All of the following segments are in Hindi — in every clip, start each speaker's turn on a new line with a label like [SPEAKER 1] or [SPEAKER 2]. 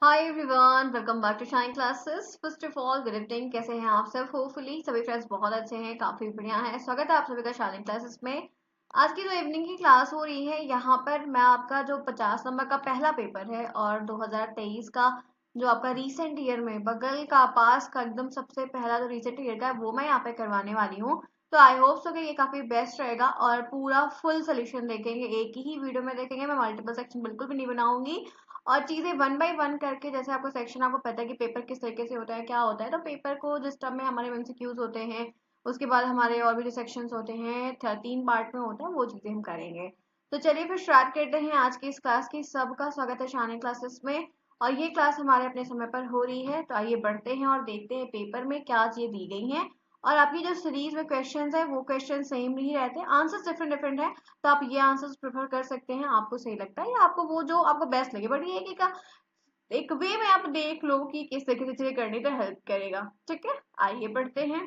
[SPEAKER 1] Hi everyone, welcome back to Shine classes. First of all good evening. कैसे हैं आप सब? होपफुली सभी फ्रेंड्स बहुत अच्छे हैं, काफी बढ़िया हैं। स्वागत है आप सभी का शाइन क्लासेस में। आज की जो इवनिंग की क्लास हो रही है, यहाँ पर मैं आपका जो 50 नंबर का पहला पेपर है और 2023 का जो आपका रिसेंट ईयर में बगल का पास का एकदम सबसे पहला जो रिसेंट ईयर का है वो मैं यहाँ पे करवाने वाली हूँ। तो आई होप सो कि ये काफी बेस्ट रहेगा और पूरा फुल सोल्यूशन देखेंगे, एक ही वीडियो में देखेंगे। मैं मल्टीपल सेक्शन बिल्कुल भी नहीं बनाऊंगी और चीजें वन बाय वन करके, जैसे आपको सेक्शन आपको पता है कि पेपर किस तरीके से होता है, क्या होता है। तो पेपर को जिस टर्म में हमारे एमसीक्यूज होते हैं, उसके बाद हमारे और भी जो सेक्शंस होते हैं 3 पार्ट में होता है, वो चीजें हम करेंगे। तो चलिए फिर स्टार्ट करते हैं आज की इस क्लास की। सबका स्वागत है शानी क्लासेस में और ये क्लास हमारे अपने समय पर हो रही है। तो आइए बढ़ते हैं और देखते हैं पेपर में क्या चीजें दी गई हैं। और आपकी जो सीरीज में क्वेश्चंस है वो क्वेश्चन सेम नहीं रहते, आंसर्स डिफरेंट डिफरेंट है। तो आप ये आंसर्स प्रेफर कर सकते हैं, आपको सही लगता है या आपको वो जो आपको बेस्ट लगे। बट ये है कि का एक वे में आप देख लो कि किस तरीके से चीजें करनी तो हेल्प करेगा। ठीक है, आइए बढ़ते हैं।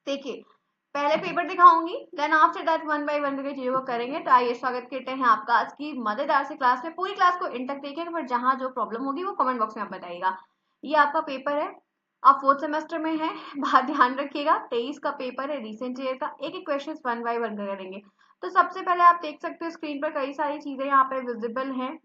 [SPEAKER 1] देखिए, पहले पेपर दिखाऊंगी, then after that one by one करके चीजों को करेंगे। तो आइए स्वागत करते हैं आपका आज की मजेदार से क्लास में। पूरी क्लास को इन तक देखेंगे, पर जहां जो प्रॉब्लम होगी वो कमेंट बॉक्स में आप बताइएगा। ये आपका पेपर है, आप फोर्थ सेमेस्टर में है। बात ध्यान रखिएगा, 23 का पेपर है रिसेंट ईयर का। एक एक क्वेश्चन वन बाय वन करेंगे। तो सबसे पहले आप देख सकते हो स्क्रीन पर कई सारी चीजें यहाँ पे विजिबल हैं।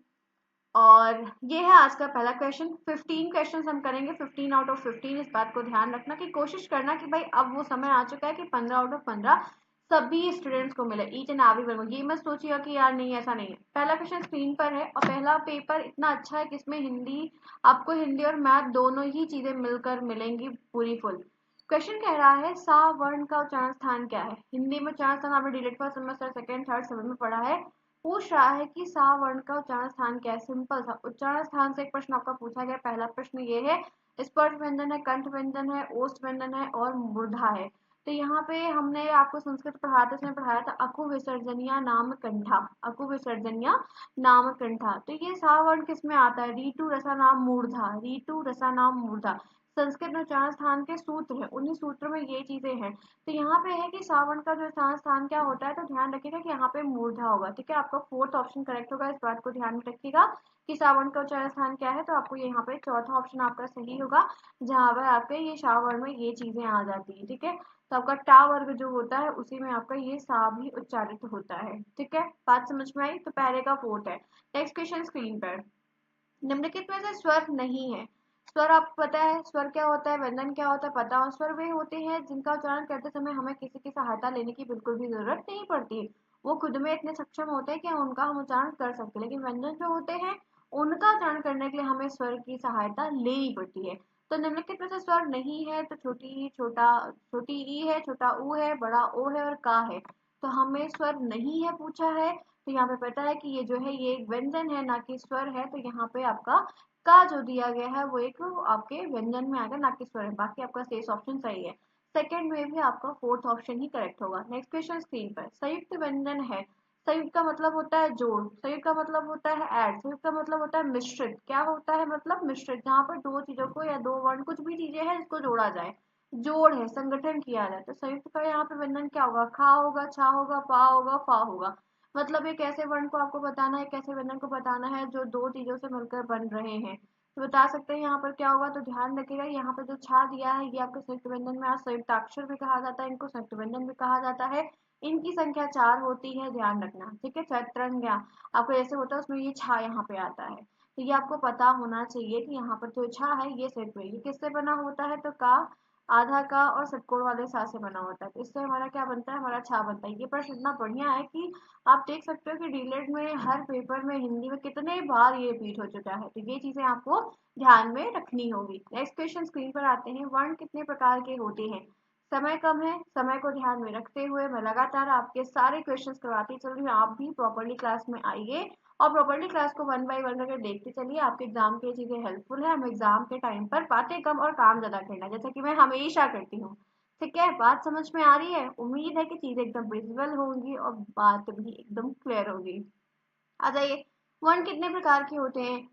[SPEAKER 1] और ये है आज का पहला क्वेश्चन। 15 क्वेश्चन हम करेंगे, 15 आउट ऑफ 15। इस बात को ध्यान रखना कि कोशिश करना कि भाई अब वो समय आ चुका है कि 15 आउट ऑफ 15 सभी स्टूडेंट्स को मिले, ईच एंड एवरी वन को। ये मत सोचिएगा कि यार नहीं ऐसा नहीं है। पहला क्वेश्चन स्क्रीन पर है और पहला पेपर इतना अच्छा है कि इसमें हिंदी, आपको हिंदी और मैथ दोनों ही चीजें मिलकर मिलेंगी पूरी फुल। क्वेश्चन कह रहा है सा वर्ण का उच्चारण स्थान क्या है। हिंदी में उच्चारण स्थान आपने delete first semester second third सभी में पढ़ा है। पूछ रहा है कि सा वर्ण का उच्चारण स्थान क्या है। सिंपल सा उच्चारण स्थान से एक प्रश्न आपका पूछा गया। पहला प्रश्न ये है, स्पर्श व्यंजन है, कंठ व्यंजन है, ओष्ठ व्यंजन है और मूर्धा है। तो यहाँ पे हमने आपको संस्कृत पढ़ाते समय पढ़ाया था अकु विसर्जनिया नाम कंठा, अकु विसर्जनिया नाम कंठा। तो ये सा वर्ण किस में आता है? रीटू रसा नाम मूर्धा, रीटू रसा नाम मूर्धा। संस्कृत में उच्चारण स्थान के सूत्र है, उन्हीं सूत्रों में ये चीजें हैं। तो यहाँ पे है कि सावन का जो स्थान क्या होता है, तो ध्यान रखिएगा कि यहाँ पे मूर्धा होगा। ठीक है, आपका फोर्थ ऑप्शन करेक्ट होगा, इस बात को ध्यान में रखिएगा कि सावन का उच्चारण स्थान क्या है। तो आपको यहाँ पे चौथा ऑप्शन आपका सही होगा, जहाँ पर आपके ये शावर्ण में ये चीजें आ जाती है। ठीक है, तो आपका टा वर्ग जो होता है उसी में आपका ये सा भी उच्चारित होता है। ठीक है, बात समझ में आई? तो पहले का फोर्थ है। नेक्स्ट क्वेश्चन स्क्रीन पर, निम्नलिखित में से स्वर नहीं है। स्वर आपको पता है, स्वर क्या होता है, व्यंजन क्या होता है पता हो। स्वर वे होते हैं जिनका उच्चारण करते समय हमें किसी की सहायता लेने की बिल्कुल भी जरूरत नहीं पड़ती। वो खुद में इतने सक्षम होते हैं कि उनका हम उच्चारण कर सकते हैं। लेकिन व्यंजन जो होते हैं उनका उच्चारण करने के लिए हमें स्वर की सहायता लेनी पड़ती है। तो निम्नलिखित में से स्वर नहीं है, तो छोटी ई है, छोटा ऊ है, बड़ा ओ है और का है। तो हमें स्वर नहीं है पूछा है, तो यहाँ पे पता है कि ये जो है ये एक व्यंजन है ना कि स्वर है। तो यहाँ पे आपका का जो दिया गया है वो एक आपके व्यंजन में आएगा ना कि स्वर है। बाकी आपका शेष ऑप्शन सही है। सेकंड में भी आपका फोर्थ ऑप्शन ही करेक्ट होगा। नेक्स्ट क्वेश्चन स्क्रीन पर, संयुक्त व्यंजन है। संयुक्त का मतलब होता है जोड़, संयुक्त का मतलब होता है ऐड, संयुक्त का मतलब होता है मिश्रित। क्या होता है मतलब? मिश्रित, जहाँ पर दो चीजों को या दो वर्ण कुछ भी चीजें हैं जिसको जोड़ा जाए, जोड़ है, संगठन किया जाए। तो संयुक्त का यहाँ पे व्यंजन क्या होगा? खा होगा, छा होगा, पा होगा, फा होगा। मतलब एक ऐसे वर्ण को आपको बताना है, एक ऐसे व्यंजन को बताना है जो दो चीजों से मिलकर बन रहे हैं। तो बता सकते हैं यहाँ पर क्या होगा। तो ध्यान रखिएगा यहाँ पर जो छा दिया है ये आपके संयुक्त व्यंजन में आज संयुक्ताक्षर भी कहा जाता है, इनको संयुक्त व्यंजन भी कहा जाता है। इनकी संख्या 4 होती है, ध्यान रखना। ठीक है, चतुरंग्या आपको ऐसे होता है उसमें ये छा यहाँ पे आता है। तो ये आपको पता होना चाहिए कि यहाँ पर जो छा है ये संयुक्त व्यंजन, ये किससे बना होता है? तो का, आधा का और षटकोण वाले सा से बना होता है। तो इससे हमारा क्या बनता है? हमारा छा बनता है। ये प्रश्न इतना बढ़िया है कि आप देख सकते हो कि डीलेट में हर पेपर में हिंदी में कितने बार ये रिपीट हो चुका है। तो ये चीजें आपको ध्यान में रखनी होगी। नेक्स्ट क्वेश्चन स्क्रीन पर आते हैं, वर्ण कितने प्रकार के होते हैं। समय कम है, समय को ध्यान में रखते हुए मैं लगातार आपके सारे क्वेश्चंस करवाती चल रही हूँ। आप भी प्रॉपरली क्लास में आइए और प्रॉपरली क्लास को वन बाय वन करके देखते चलिए। आपके एग्जाम के चीजें हेल्पफुल है। हम एग्जाम के टाइम पर बातें कम और काम ज्यादा करना, जैसा कि मैं हमेशा करती हूँ। ठीक है, बात समझ में आ रही है? उम्मीद है कि चीजें एकदम विजुअल होंगी और बात भी एकदम क्लियर होगी। आ जाइए, वर्ण कितने प्रकार के होते हैं।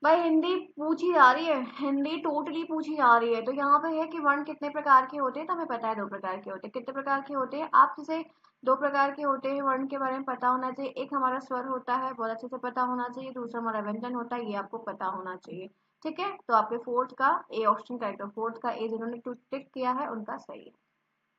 [SPEAKER 1] भाई हिंदी पूछी जा रही है, हिंदी टोटली पूछी जा रही है। तो यहाँ पे है कि वर्ण कितने प्रकार के होते हैं, तो हमें पता है 2 प्रकार के होते हैं। कितने प्रकार के होते हैं? आप जैसे दो प्रकार के होते हैं, वर्ण के बारे में पता होना चाहिए। एक हमारा स्वर होता है, बहुत अच्छे से पता होना चाहिए। दूसरा हमारा व्यंजन होता है, ये आपको पता होना चाहिए। ठीक है, तो आपके फोर्थ का ए ऑप्शन करेक्ट है। फोर्थ का ए जिन्होंने टिक किया है उनका सही है।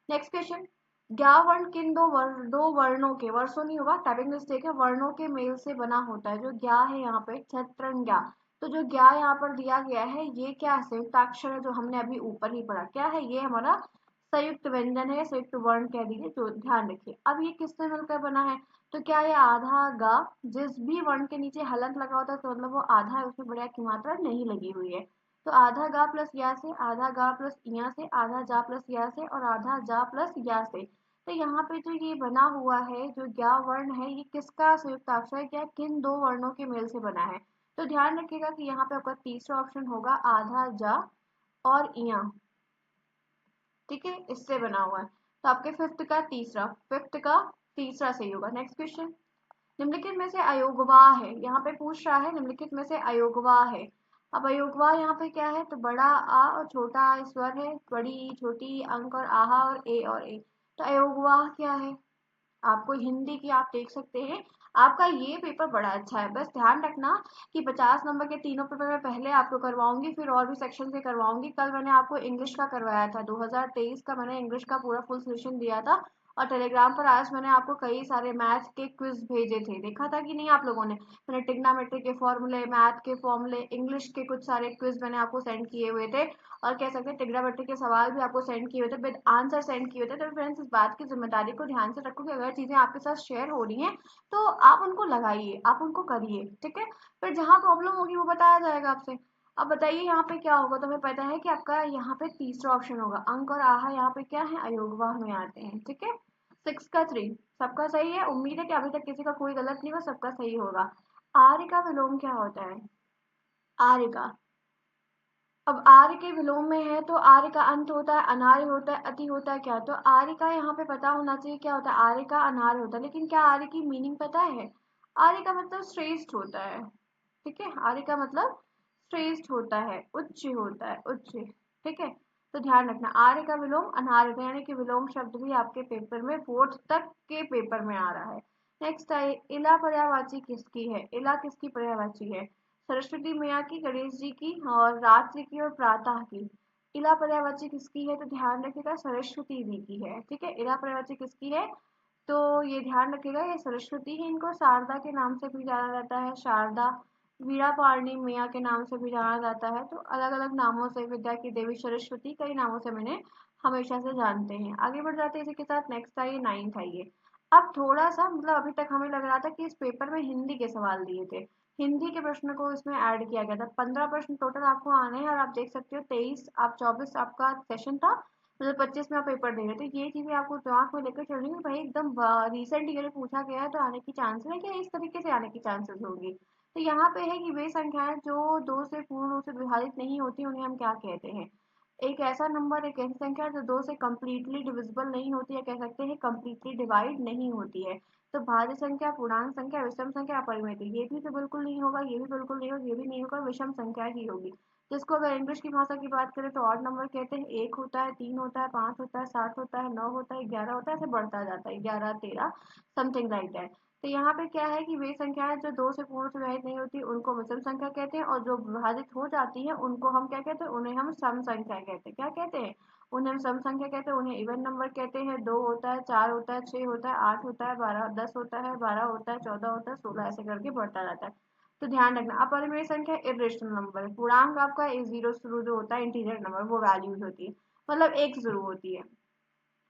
[SPEAKER 1] नेक्स्ट क्वेश्चन, ज्ञा वर्ण किन दो वर्णों के, वर्षों नहीं होगा, टाइपिंग मिस्टेक है, वर्णों के मेल से बना होता है। जो ज्ञा है यहाँ पे छत्रज्ञा, तो जो ज्ञा यहाँ पर दिया गया है ये क्या है, संयुक्ताक्षर है, जो हमने अभी ऊपर ही पढ़ा। क्या है ये, हमारा संयुक्त व्यंजन है, संयुक्त वर्ण कह दीजिए, जो ध्यान रखिए। अब ये किससे मिलकर बना है, तो क्या ये आधा गा, जिस भी वर्ण के नीचे हलंत लगा होता है तो मतलब वो आधा है, उसमें बढ़िया की मात्रा नहीं लगी हुई है। तो आधा गा प्लस या से, आधा गा प्लस इया से, आधा जा प्लस या से, और आधा जा प्लस या से। तो यहाँ पे जो ये बना हुआ है, जो ज्ञा वर्ण है, ये किसका संयुक्ताक्षर है, क्या किन दो वर्णों के मेल से बना है। तो ध्यान रखिएगा कि यहाँ पे आपका तीसरा ऑप्शन होगा आधा जा और इया। ठीक है, इससे बना हुआ है। तो आपके फिफ्थ का तीसरा सही होगा। नेक्स्ट क्वेश्चन, निम्नलिखित में से अयोगवाह है, यहाँ पे पूछ रहा है निम्नलिखित में से अयोगवाह है। अब अयोगवाह यहाँ पे क्या है, तो बड़ा आ और छोटा आ स्वर है, बड़ी ई छोटी ई, अंक और आहा और ए। तो अयोगवाह क्या है, आपको हिंदी की आप देख सकते हैं। आपका ये पेपर बड़ा अच्छा है, बस ध्यान रखना कि 50 नंबर के तीनों पेपर मैं पहले आपको करवाऊंगी, फिर और भी सेक्शन से करवाऊंगी। कल मैंने आपको इंग्लिश का करवाया था, 2023 का मैंने इंग्लिश का पूरा फुल सोल्यूशन दिया था। और टेलीग्राम पर आज मैंने आपको कई सारे मैथ के क्विज भेजे थे, देखा था कि नहीं आप लोगों ने। मैंने ट्रिग्नोमेट्री के फॉर्मूले, मैथ के फॉर्मूले, इंग्लिश के कुछ सारे क्विज मैंने आपको सेंड किए हुए थे। और कह सकते हैं ट्रिग्नोमेट्री के सवाल भी आपको सेंड किए हुए थे, विद आंसर सेंड किए हुए थे। तो फ्रेंड्स, इस बात की जिम्मेदारी को ध्यान से रखो कि अगर चीजें आपके साथ शेयर हो रही हैं तो आप उनको लगाइए, आप उनको करिए। ठीक है, फिर जहां प्रॉब्लम होगी वो बताया जाएगा आपसे। अब बताइए यहाँ पे क्या होगा, तो हमें पता है कि आपका यहाँ पे तीसरा ऑप्शन होगा, अंक और आहा यहाँ पे क्या है, अयोगवाह में आते हैं। ठीक है, 6 का 3 सबका सही है। उम्मीद है कि अभी तक किसी का कोई गलत नहीं हुआ, सबका सही होगा। आर्य का विलोम क्या होता है, आर्य का, अब आर्य के विलोम में है तो आर्य का अंत होता है, अनार्य होता है, अति होता है क्या, तो आर्य का यहाँ पे पता होना चाहिए क्या होता है, आर्य का अनार्य होता है। लेकिन क्या आर्य की मीनिंग पता है, आर्य का मतलब श्रेष्ठ होता है। ठीक है, आर्य का मतलब श्रेष्ठ होता है, उच्च होता है, उच्च। ठीक है, तो ध्यान रखना आर्य का विलोम अनार्य होता है, यानी कि विलोम शब्द भी आपके पेपर में फोर्थ तक के पेपर में आ रहा है। नेक्स्ट है, इला पर्यायवाची किसकी है, इला किसकी पर्यायवाची है, सरस्वती मैया की, गणेश जी की, और रात्रि की और प्रातः की। इला पर्यायवाची किसकी है, तो ध्यान रखिएगा सरस्वती जी की है। ठीक है, इला पर्यायवाची किसकी है, तो ये ध्यान रखिएगा ये सरस्वती ही, इनको शारदा के नाम से भी जाना जाता है, शारदा, वीणा पारणी मैया के नाम से भी जाना जाता है। तो अलग अलग नामों से विद्या की देवी सरस्वती, कई नामों से मैंने हमेशा से जानते हैं। आगे बढ़ जाते हैं इसी के साथ। नेक्स्ट आइए, 9th आइए। अब थोड़ा सा मतलब अभी तक हमें लग रहा था कि इस पेपर में हिंदी के सवाल दिए थे, हिंदी के प्रश्न को इसमें ऐड किया गया था। 15 प्रश्न टोटल आपको आने हैं, और आप देख सकते हो 23 आप 24 आपका सेशन था, मतलब 25 में आप पेपर दे रहे थे। ये चीजें आपको दिमाग में लेकर चलनी है, भाई एकदम रिसेंट ईयर में पूछा गया है तो आने की चांसेस है क्या, इस तरीके से आने की चांसेस होगी। तो यहाँ पे है कि वे संख्याएं जो दो से पूर्ण रूप से विभाजित नहीं होती उन्हें हम क्या कहते हैं, एक ऐसा नंबर, एक ऐसी संख्या जो दो से कम्प्लीटली डिविजिबल नहीं होती है, कह सकते हैं कम्प्लीटली डिवाइड नहीं होती है। तो भाज्य संख्या, पूर्णांक संख्या, विषम संख्या, अपरिमेय, ये भी तो बिल्कुल नहीं होगा, ये भी बिल्कुल नहीं होगा, ये भी नहीं होगा, विषम संख्या ही होगी। जिसको अगर इंग्लिश की भाषा की बात करें तो ऑड नंबर कहते हैं। 1 होता है, 3 होता है, 5 होता है, 7 होता है, 9 होता है, 11 होता है, ऐसे बढ़ता जाता है, 11, 13 समथिंग लाइक दैट। तो यहाँ पे क्या है कि वे संख्याएं जो दो से पूर्ण से विभाजित नहीं होती उनको विषम संख्या कहते हैं, और जो विभाजित हो जाती है उनको हम क्या कहते हैं, उन्हें हम सम संख्या कहते हैं। क्या कहते हैं, उन्हें हम सम संख्या कहते हैं, उन्हें इवन नंबर कहते हैं। 2 होता है, 4 होता है, 6 होता है, 8 होता है, 12, 10 होता है, 12 होता है, 14 होता है, 16, ऐसे करके बढ़ता जाता है। तो ध्यान रखना, अपरिमेय संख्या इरेशनल नंबर है, पूर्णांक आपका जीरो शुरू जो होता है, इंटीजर नंबर, वो वैल्यूज होती है, मतलब एक शुरू होती है।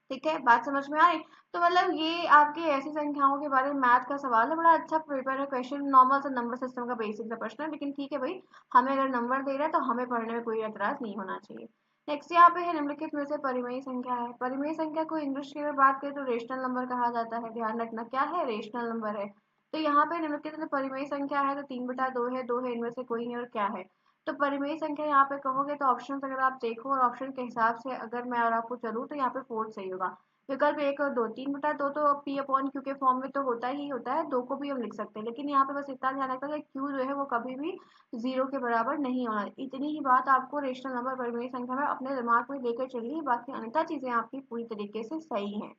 [SPEAKER 1] ठीक है, बात समझ में आई। तो मतलब ये आपकी ऐसी संख्याओं के बारे में मैथ का सवाल है, बड़ा अच्छा पेपर है, क्वेश्चन नॉर्मल सा नंबर सिस्टम का बेसिक सा प्रश्न है, लेकिन ठीक है भाई, हमें अगर नंबर दे रहा है तो हमें पढ़ने में कोई एतराज नहीं होना चाहिए। नेक्स्ट यहाँ पे है, निम्नलिखित में से परिमेय संख्या है, परिमेय संख्या को इंग्लिश की अगर बात करें तो रेशनल नंबर कहा जाता है। ध्यान रखना क्या है, रेशनल नंबर है। तो यहाँ पे निम्नलिखित में परिमेय संख्या है, तो 3/2 है, 2 है, इनमें से कोई नहीं, और क्या है, तो परिमेय संख्या यहाँ पे कहोगे तो ऑप्शन अगर आप देखो और ऑप्शन के हिसाब से अगर मैं और आपको चलूँ तो यहाँ पे फोर्थ सही होगा। विकल्प 1 और 2, 3/2 तो पी अपॉन क्यू के फॉर्म में तो होता ही होता है, 2 को भी हम लिख सकते हैं, लेकिन यहाँ पे बस इतना ध्यान रखना कि क्यू जो है वो कभी भी 0 के बराबर नहीं होना। इतनी ही बात आपको रेशनल नंबर परिमेय संख्या में अपने दिमाग में लेकर चलिए, बाकी अन्यथा चीजें आपकी पूरी तरीके से सही हैं।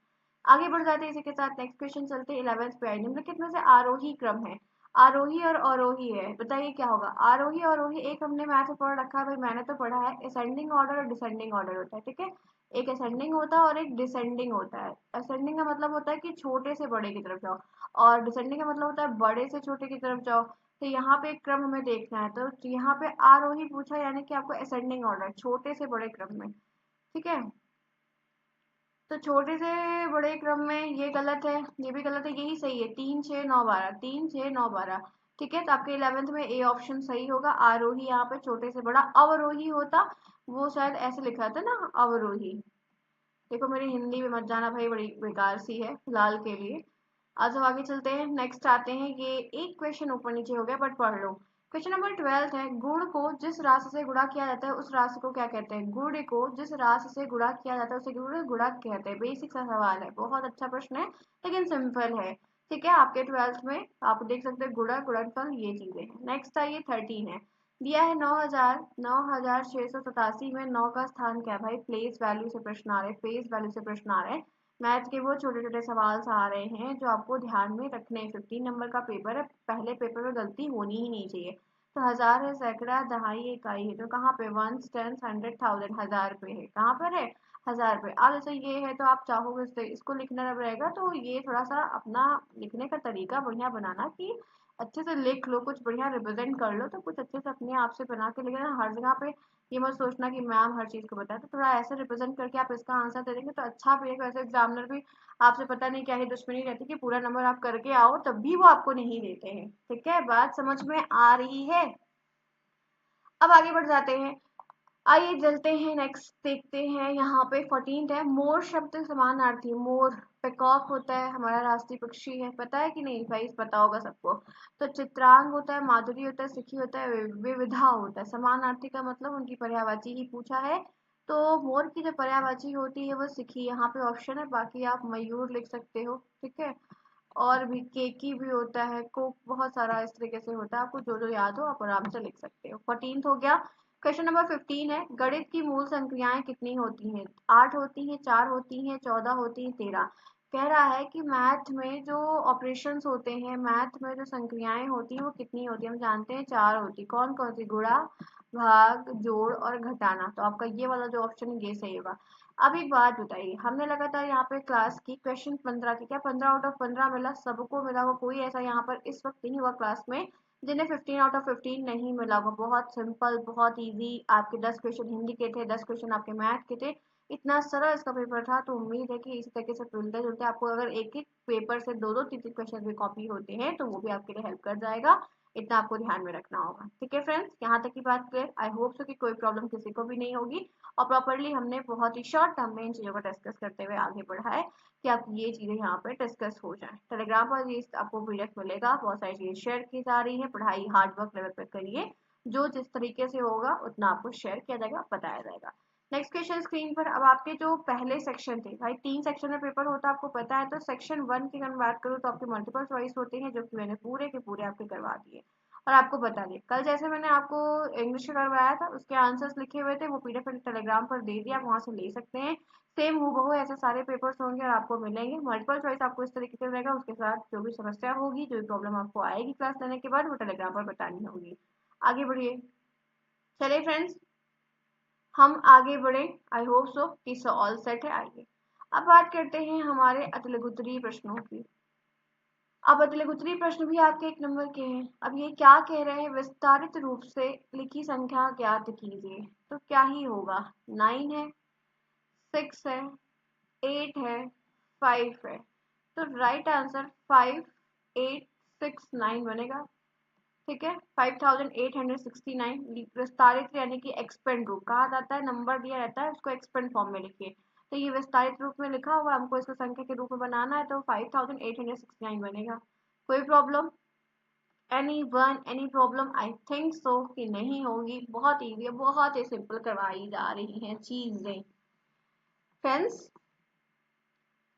[SPEAKER 1] आगे बढ़ जाते हैं इसी के साथ। नेक्स्ट क्वेश्चन चलते हैं 11th पे। निम्नलिखित में से आरोही क्रम है, आरोही और अवरोही है, बताइए क्या होगा। आरोही और अवरोही एक हमने मैथ में पढ़ रखा है भाई, मैंने तो पढ़ा है। असेंडिंग ऑर्डर और डिसेंडिंग ऑर्डर होता है, ठीक है। एक असेंडिंग होता है और एक डिसेंडिंग होता है। असेंडिंग का मतलब होता है कि छोटे से बड़े की तरफ जाओ, और डिसेंडिंग का मतलब होता है बड़े से छोटे की तरफ जाओ। तो यहाँ पे एक क्रम हमें देखना है, तो यहाँ पे आरोही पूछा, यानी कि आपको असेंडिंग ऑर्डर, छोटे से बड़े क्रम में, ठीक है। तो छोटे से बड़े क्रम में ये गलत है, ये भी गलत है, यही सही है। 3 6 9 12, 3 6 9 12, ठीक है। तो आपके 11th में ए ऑप्शन सही होगा। आरोही यहाँ पे छोटे से बड़ा। अवरोही होता, वो शायद ऐसे लिखा था ना, अवरोही। देखो मेरी हिंदी में मत जाना भाई, बड़ी बेकार सी है फिलहाल के लिए। आज हम आगे चलते हैं। नेक्स्ट आते हैं, ये एक क्वेश्चन ऊपर नीचे हो गया बट पढ़ लो। क्वेश्चन नंबर 12 है, गुण को जिस राशि से गुणा किया जाता है उस राशि को क्या कहते हैं। गुण को जिस राशि से गुणा किया जाता है उसे गुणक कहते हैं। बेसिक सा सवाल है, बहुत अच्छा प्रश्न है, लेकिन सिंपल है, ठीक है। आपके 12th में आप देख सकते हैं गुणक, गुणनफल, ये चीजें हैं। नेक्स्ट आइए 13 है, दिया है 9687 में 9 का स्थान क्या है भाई। प्लेस वैल्यू से प्रश्न आ रहे, फेस वैल्यू से प्रश्न आ रहे हैं। मैथ के वो छोटे छोटे सवाल आ रहे हैं जो आपको ध्यान में रखने हैं। 15 नंबर का पेपर है, पहले पेपर में गलती होनी ही नहीं चाहिए। तो हजार है, सैकड़ा, दहाई, इकाई है, तो कहाँ पे वंस, टेंस, हंड्रेड, थाउजेंड, हजार पे है, कहाँ पर है, हजार पे। अब जैसे ये है तो आप चाहोगे इसको लिखना रहेगा, तो ये थोड़ा सा अपना लिखने का तरीका बढ़िया बनाना, कि अच्छे से लिख लो, कुछ बढ़िया रिप्रेजेंट कर लो, तो कुछ अच्छे से अपने आप से बना के लिखना। हर जगह पे ये मत सोचना कि मैम हर चीज को बताए, तो थोड़ा ऐसे रिप्रेजेंट करके आप इसका आंसर दे देंगे तो अच्छा भी है। वैसे एग्जामिनर भी आपसे पता नहीं क्या ही दुश्मनी रहती कि पूरा नंबर आप करके आओ, तब भी वो आपको नहीं देते हैं, ठीक है। बात समझ में आ रही है। अब आगे बढ़ जाते हैं, आइए चलते हैं। नेक्स्ट देखते हैं, यहाँ पे 14 है, मोर शब्द समानार्थी। मोर पेकॉक होता है, हमारा राष्ट्रीय पक्षी है, पता है कि नहीं भाई, पता होगा सबको। तो चित्रांग होता है, माधुरी होता है, सिखी होता है, विविधा होता है। समानार्थी का मतलब उनकी पर्यायवाची ही पूछा है, तो मोर की जो पर्यायवाची होती है वो सिखी, यहाँ पे ऑप्शन है। बाकी आप मयूर लिख सकते हो, ठीक है। और भी केकी भी होता है, कोक, बहुत सारा इस तरीके से होता है। आपको जो जो याद हो आप आराम से लिख सकते हो। 14 हो गया। क्वेश्चन नंबर 15 है, गणित की मूल संख्याएं कितनी होती हैं। 8 होती हैं, 4 होती हैं, 14 होती हैं, 13। कह रहा है कि मैथ में जो ऑपरेशंस होते हैं, मैथ में जो संख्याएं होती हैं वो कितनी होती है। हम जानते हैं 4 होती। कौन कौन सी, गुणा, भाग, जोड़ और घटाना। तो आपका ये वाला जो ऑप्शन है ये सही होगा। अब एक बात बताइए, हमने लगातार यहाँ पे क्लास की क्वेश्चन 15 की, क्या 15 आउट ऑफ 15 मिला, सबको मिला होगा। कोई ऐसा यहाँ पर इस वक्त नहीं हुआ क्लास में जिन्हें 15 आउट ऑफ 15 नहीं मिला होगा। बहुत सिंपल, बहुत इजी। आपके 10 क्वेश्चन हिंदी के थे, 10 क्वेश्चन आपके मैथ के थे, इतना सरल इसका पेपर था। तो उम्मीद है कि इसी तरीके से मिलते जुलते आपको अगर एक एक पेपर से दो दो तीन तीन क्वेश्चन भी कॉपी होते हैं तो वो भी आपके लिए हेल्प कर जाएगा। इतना आपको ध्यान में रखना होगा, ठीक है फ्रेंड्स। यहाँ तक की बात क्लियर। आई होप सो कि कोई प्रॉब्लम किसी को भी नहीं होगी, और प्रॉपरली हमने बहुत ही शॉर्ट टर्म में इन चीज़ों को डिस्कस करते हुए आगे बढ़ा है कि आप ये चीज़ें यहाँ पे डिस्कस हो जाए। टेलीग्राम पर ये आपको पीडीएफ मिलेगा, बहुत सारी चीज़ें शेयर की जा रही है। पढ़ाई हार्ड वर्क लेवल पर करिए, जो जिस तरीके से होगा उतना आपको शेयर किया जाएगा, बताया जाएगा। नेक्स्ट क्वेश्चन स्क्रीन पर। अब आपके जो पहले सेक्शन थे भाई, 3 सेक्शन में पेपर होता है आपको पता है। तो सेक्शन 1 की अगर बात करूँ तो आपके मल्टीपल चॉइस होते हैं, जो कि मैंने पूरे के पूरे आपके करवा दिए और आपको बता दिए। कल जैसे मैंने आपको इंग्लिश करवाया था, उसके आंसर्स लिखे हुए थे, वो पीडीएफ टेलीग्राम पर दे दिया, आप वहां से ले सकते हैं। सेम हूबहू ऐसे सारे पेपर्स होंगे और आपको मिलेंगे। मल्टीपल चॉइस आपको इस तरीके से रहेगा, उसके साथ जो भी समस्या होगी, जो भी प्रॉब्लम आपको आएगी क्लास लेने के बाद, वो टेलीग्राम पर बतानी होगी। आगे बढ़िए, चलिए फ्रेंड्स हम आगे बढ़े। आई होप सो कि ऑल सेट है। आइए अब बात करते हैं हमारे अतिलघुत्तरीय प्रश्नों की। अब अतिलघुत्तरीय प्रश्न भी आपके 1 नंबर के हैं। अब ये क्या कह रहे हैं, विस्तारित रूप से लिखी संख्या ज्ञात कीजिए। तो क्या ही होगा, 9 है, 6 है, 8 है, 5 है। तो राइट आंसर 5 8 6 9 बनेगा, ठीक है। 5869 विस्तारित यानी कि एक्सपेंड रूप कहा जाता है, नंबर दिया रहता है उसको एक्सपेंड फॉर्म में लिखिए। तो ये विस्तारित रूप में लिखा हुआ है, हमको इसको संख्या के रूप में बनाना है, तो 5869 बनेगा। कोई problem, any one, any problem. I think so कि नहीं होगी, बहुत ईजी है, बहुत ही सिंपल करवाई जा रही हैं चीजें। फ्रेंड्स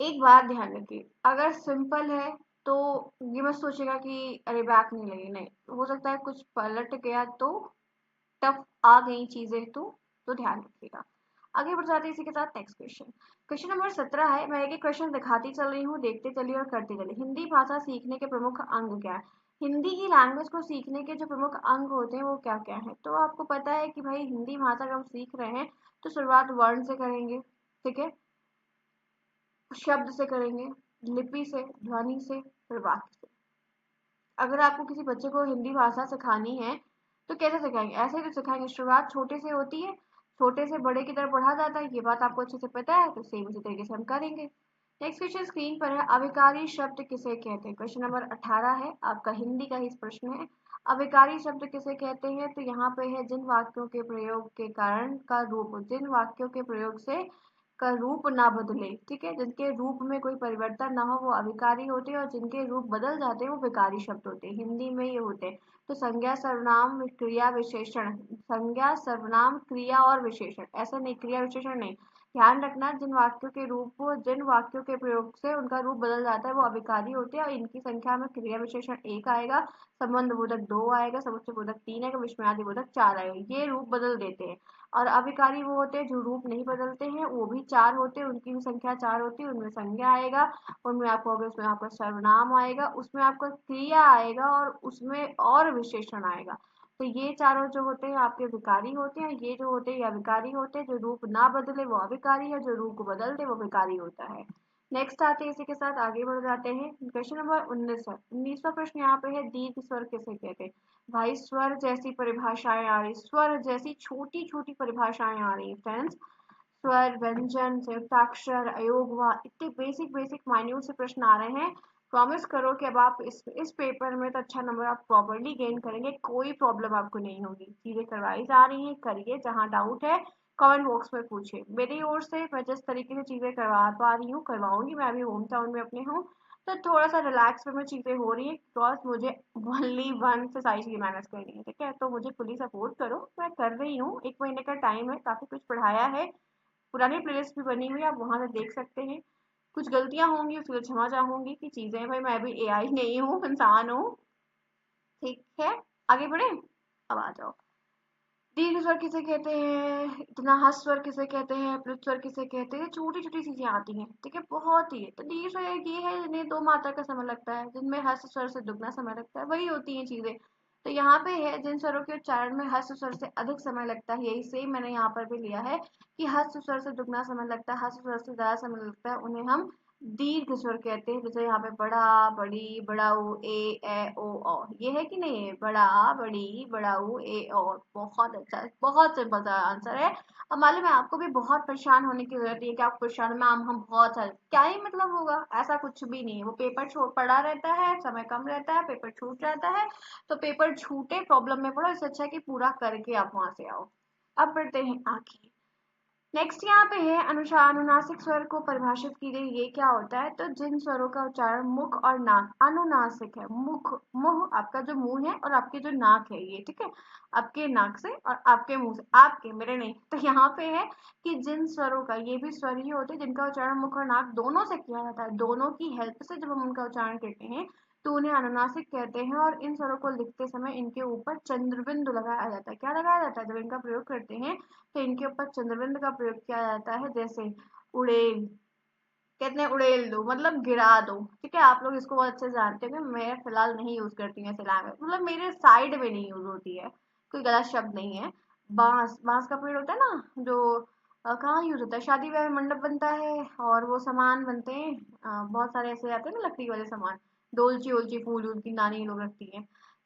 [SPEAKER 1] एक बात ध्यान रखिए, अगर सिंपल है तो ये मत सोचेगा कि अरे बैक नहीं लगी, नहीं, हो सकता है कुछ पलट गया तो टफ आ गई चीजें, तो ध्यान रखिएगा। आगे बढ़ जाते हैं इसी के साथ नेक्स्ट क्वेश्चन। क्वेश्चन नंबर 17 है। मैं एक क्वेश्चन दिखाती चल रही हूँ, देखते चलिए और करते चलिए। हिंदी भाषा सीखने के प्रमुख अंग क्या है? हिंदी की लैंग्वेज को सीखने के जो प्रमुख अंग होते हैं वो क्या क्या है? तो आपको पता है कि भाई हिंदी भाषा अगर हम सीख रहे हैं तो शुरुआत वर्ण से करेंगे, ठीक है, शब्द से करेंगे, लिपि से, ध्वनि से, फिर वाक्य से। अगर आपको किसी बच्चे को हिंदी भाषा सिखानी है तो कैसे सिखाएंगे? ऐसे ही तो सिखाएंगे। शुरुआत छोटे से होती है, छोटे से बड़े की तरफ बढ़ा जाता है। ये बात आपको अच्छे से पता है, तो सेम इसी तरीके से हम करेंगे। नेक्स्ट क्वेश्चन स्क्रीन पर है। अविकारी शब्द किसे कहते हैं? क्वेश्चन नंबर 18 है, आपका हिंदी का ही प्रश्न है। अविकारी शब्द किसे कहते हैं? तो यहाँ पे है जिन वाक्यों के प्रयोग के कारण का रूप, जिन वाक्यों के प्रयोग से का रूप ना बदले, ठीक है, जिनके रूप में कोई परिवर्तन ना हो वो अविकारी होते हैं, और जिनके रूप बदल जाते हैं वो विकारी शब्द होते हैं। हिंदी में ये होते हैं। तो संज्ञा, सर्वनाम, क्रिया, विशेषण। संज्ञा, सर्वनाम, क्रिया और विशेषण, ऐसा नहीं क्रिया विशेषण नहीं। ध्यान रखना, जिन वाक्यों के रूप, जिन वाक्यों के प्रयोग से उनका रूप बदल जाता है वो अविकारी होते हैं, और इनकी संख्या में क्रिया विशेषण 1 आएगा, संबंध बोधक 2 आएगा, समुच्चय बोधक 3 आएगा, विस्मयादि बोधक 4 आएगा। ये रूप बदल देते हैं। और अविकारी वो होते हैं जो रूप नहीं बदलते हैं, वो भी 4 होते हैं, उनकी भी संख्या 4 होती है। उनमें संज्ञा आएगा, उनमें आपको होगा, उसमें आपका सर्वनाम आएगा, उसमें आपका क्रिया आएगा, और उसमें और विशेषण आएगा। तो ये चारों जो होते हैं आपके विकारी होते हैं, ये जो होते हैं ये अविकारी होते हैं। जो रूप ना बदले वो अविकारी है, जो रूप को बदल दे वो विकारी होता है। नेक्स्ट आते हैं, इसी के साथ आगे बढ़ जाते हैं। क्वेश्चन नंबर 19 है। 19वां प्रश्न यहाँ पे है, दीर्घ स्वर किसे कहते हैं? भाई स्वर जैसी परिभाषाएं आ रही, स्वर जैसी छोटी छोटी परिभाषाएं आ रही फ्रेंड्स। स्वर, व्यंजन, संयुक्ताक्षर, अयोगवा, इतने बेसिक बेसिक माइन्यूट से प्रश्न आ रहे हैं। प्रॉमिस करो कि अब आप इस पेपर में तो अच्छा नंबर आप प्रॉपर्ली गेन करेंगे, कोई प्रॉब्लम आपको नहीं होगी। चीजें करवाई जा रही हैं, करिए। जहां डाउट है कमेंट बॉक्स में पूछिए। मेरी ओर से मैं जिस तरीके से चीजें करवा पा रही हूँ करवाऊंगी। मैं अभी होम टाउन में अपने हूँ, तो थोड़ा सा रिलैक्स में चीजें हो रही है, बिकॉज मुझे ओनली वन से सारी चीजें मैनेज करनी है, ठीक है। तो मुझे फुली सपोर्ट करो, मैं कर रही हूँ। 1 महीने का टाइम है, काफी कुछ पढ़ाया है। पुरानी प्लेलिस्ट भी बनी हुई है, आप वहां से देख सकते हैं। कुछ गलतियां होंगी उसके लिए क्षमा चाहूंगी कि चीजें, भाई मैं भी एआई नहीं हूँ, इंसान हूँ, ठीक है। आगे बढ़े, अब आ जाओ। दीर्घ स्वर किसे कहते हैं? इतना हस्त स्वर किसे कहते हैं? प्लुत स्वर किसे कहते हैं? छोटी छोटी चीजें आती हैं, ठीक है, बहुत ही। तो दीर्घ स्वर ये है जिन्हें 2 मात्रा का समय लगता है, जिनमें हस्त स्वर से दुगना समय लगता है, वही होती हैं चीजें। तो यहाँ पे है जिन स्वरों के उच्चारण में हस्त स्वर से अधिक समय लगता है, यही सेम मैंने यहाँ पर भी लिया है कि हस्त स्वर से दुगना समय लगता है, हस्त स्वर से ज्यादा समय लगता है, उन्हें हम दीर्घ स्वर कहते हैं। जैसे यहाँ पे बड़ा, बड़ी, बड़ाऊ, ए ओ औ, ये है कि नहीं? बड़ा, बड़ी, बड़ाऊ, ए और। बहुत अच्छा है, बहुत सिंपल सा आंसर है। अब मालूम है आपको भी बहुत परेशान होने की जरूरत नहीं है कि आप परेशान, मैम हम बहुत सारे, क्या ही मतलब होगा? ऐसा कुछ भी नहीं है। वो पेपर छोड़ पड़ा रहता है, समय कम रहता है, पेपर छूट जाता है। तो पेपर छूटे प्रॉब्लम में पड़ो, इससे अच्छा है कि पूरा करके आप वहां से आओ। अब बढ़ते हैं आगे। नेक्स्ट यहाँ पे है अनुनासिक स्वर को परिभाषित की गई, ये क्या होता है? तो जिन स्वरों का उच्चारण मुख और नाक, अनुनासिक है। मुख, मुंह आपका जो मुंह है, और आपके जो नाक है ये, ठीक है, आपके नाक से और आपके मुंह से, आपके, मेरे नहीं। तो यहाँ पे है कि जिन स्वरों का, ये भी स्वर ही होते हैं जिनका उच्चारण मुख और नाक दोनों से किया जाता है, दोनों की हेल्प से जब हम उनका उच्चारण करते हैं तो उन्हें अनुनासिक कहते हैं। और इन स्वरों को लिखते समय इनके ऊपर चंद्रबिंदु लगाया जाता है। क्या लगाया जाता है? जब इनका प्रयोग करते हैं तो इनके ऊपर चंद्रबिंद का प्रयोग किया जाता है। जैसे उड़ेल, कहते हैं उड़ेल दो मतलब गिरा दो, ठीक है। आप लोग इसको बहुत अच्छे से जानते हैं, मैं फिलहाल नहीं यूज करती हूँ ऐसे लैंग्वेज, मतलब मेरे साइड में नहीं यूज होती है, कोई गलत शब्द नहीं है। बांस, बांस का पेड़ होता है ना, जो कहाँ यूज होता है? शादी ब्याह में मंडप बनता है, और वो सामान बनते हैं, बहुत सारे ऐसे आते हैं ना लकड़ी वाले सामान, डोलची ओलची, फूल उनकी नानी लोग रखती है।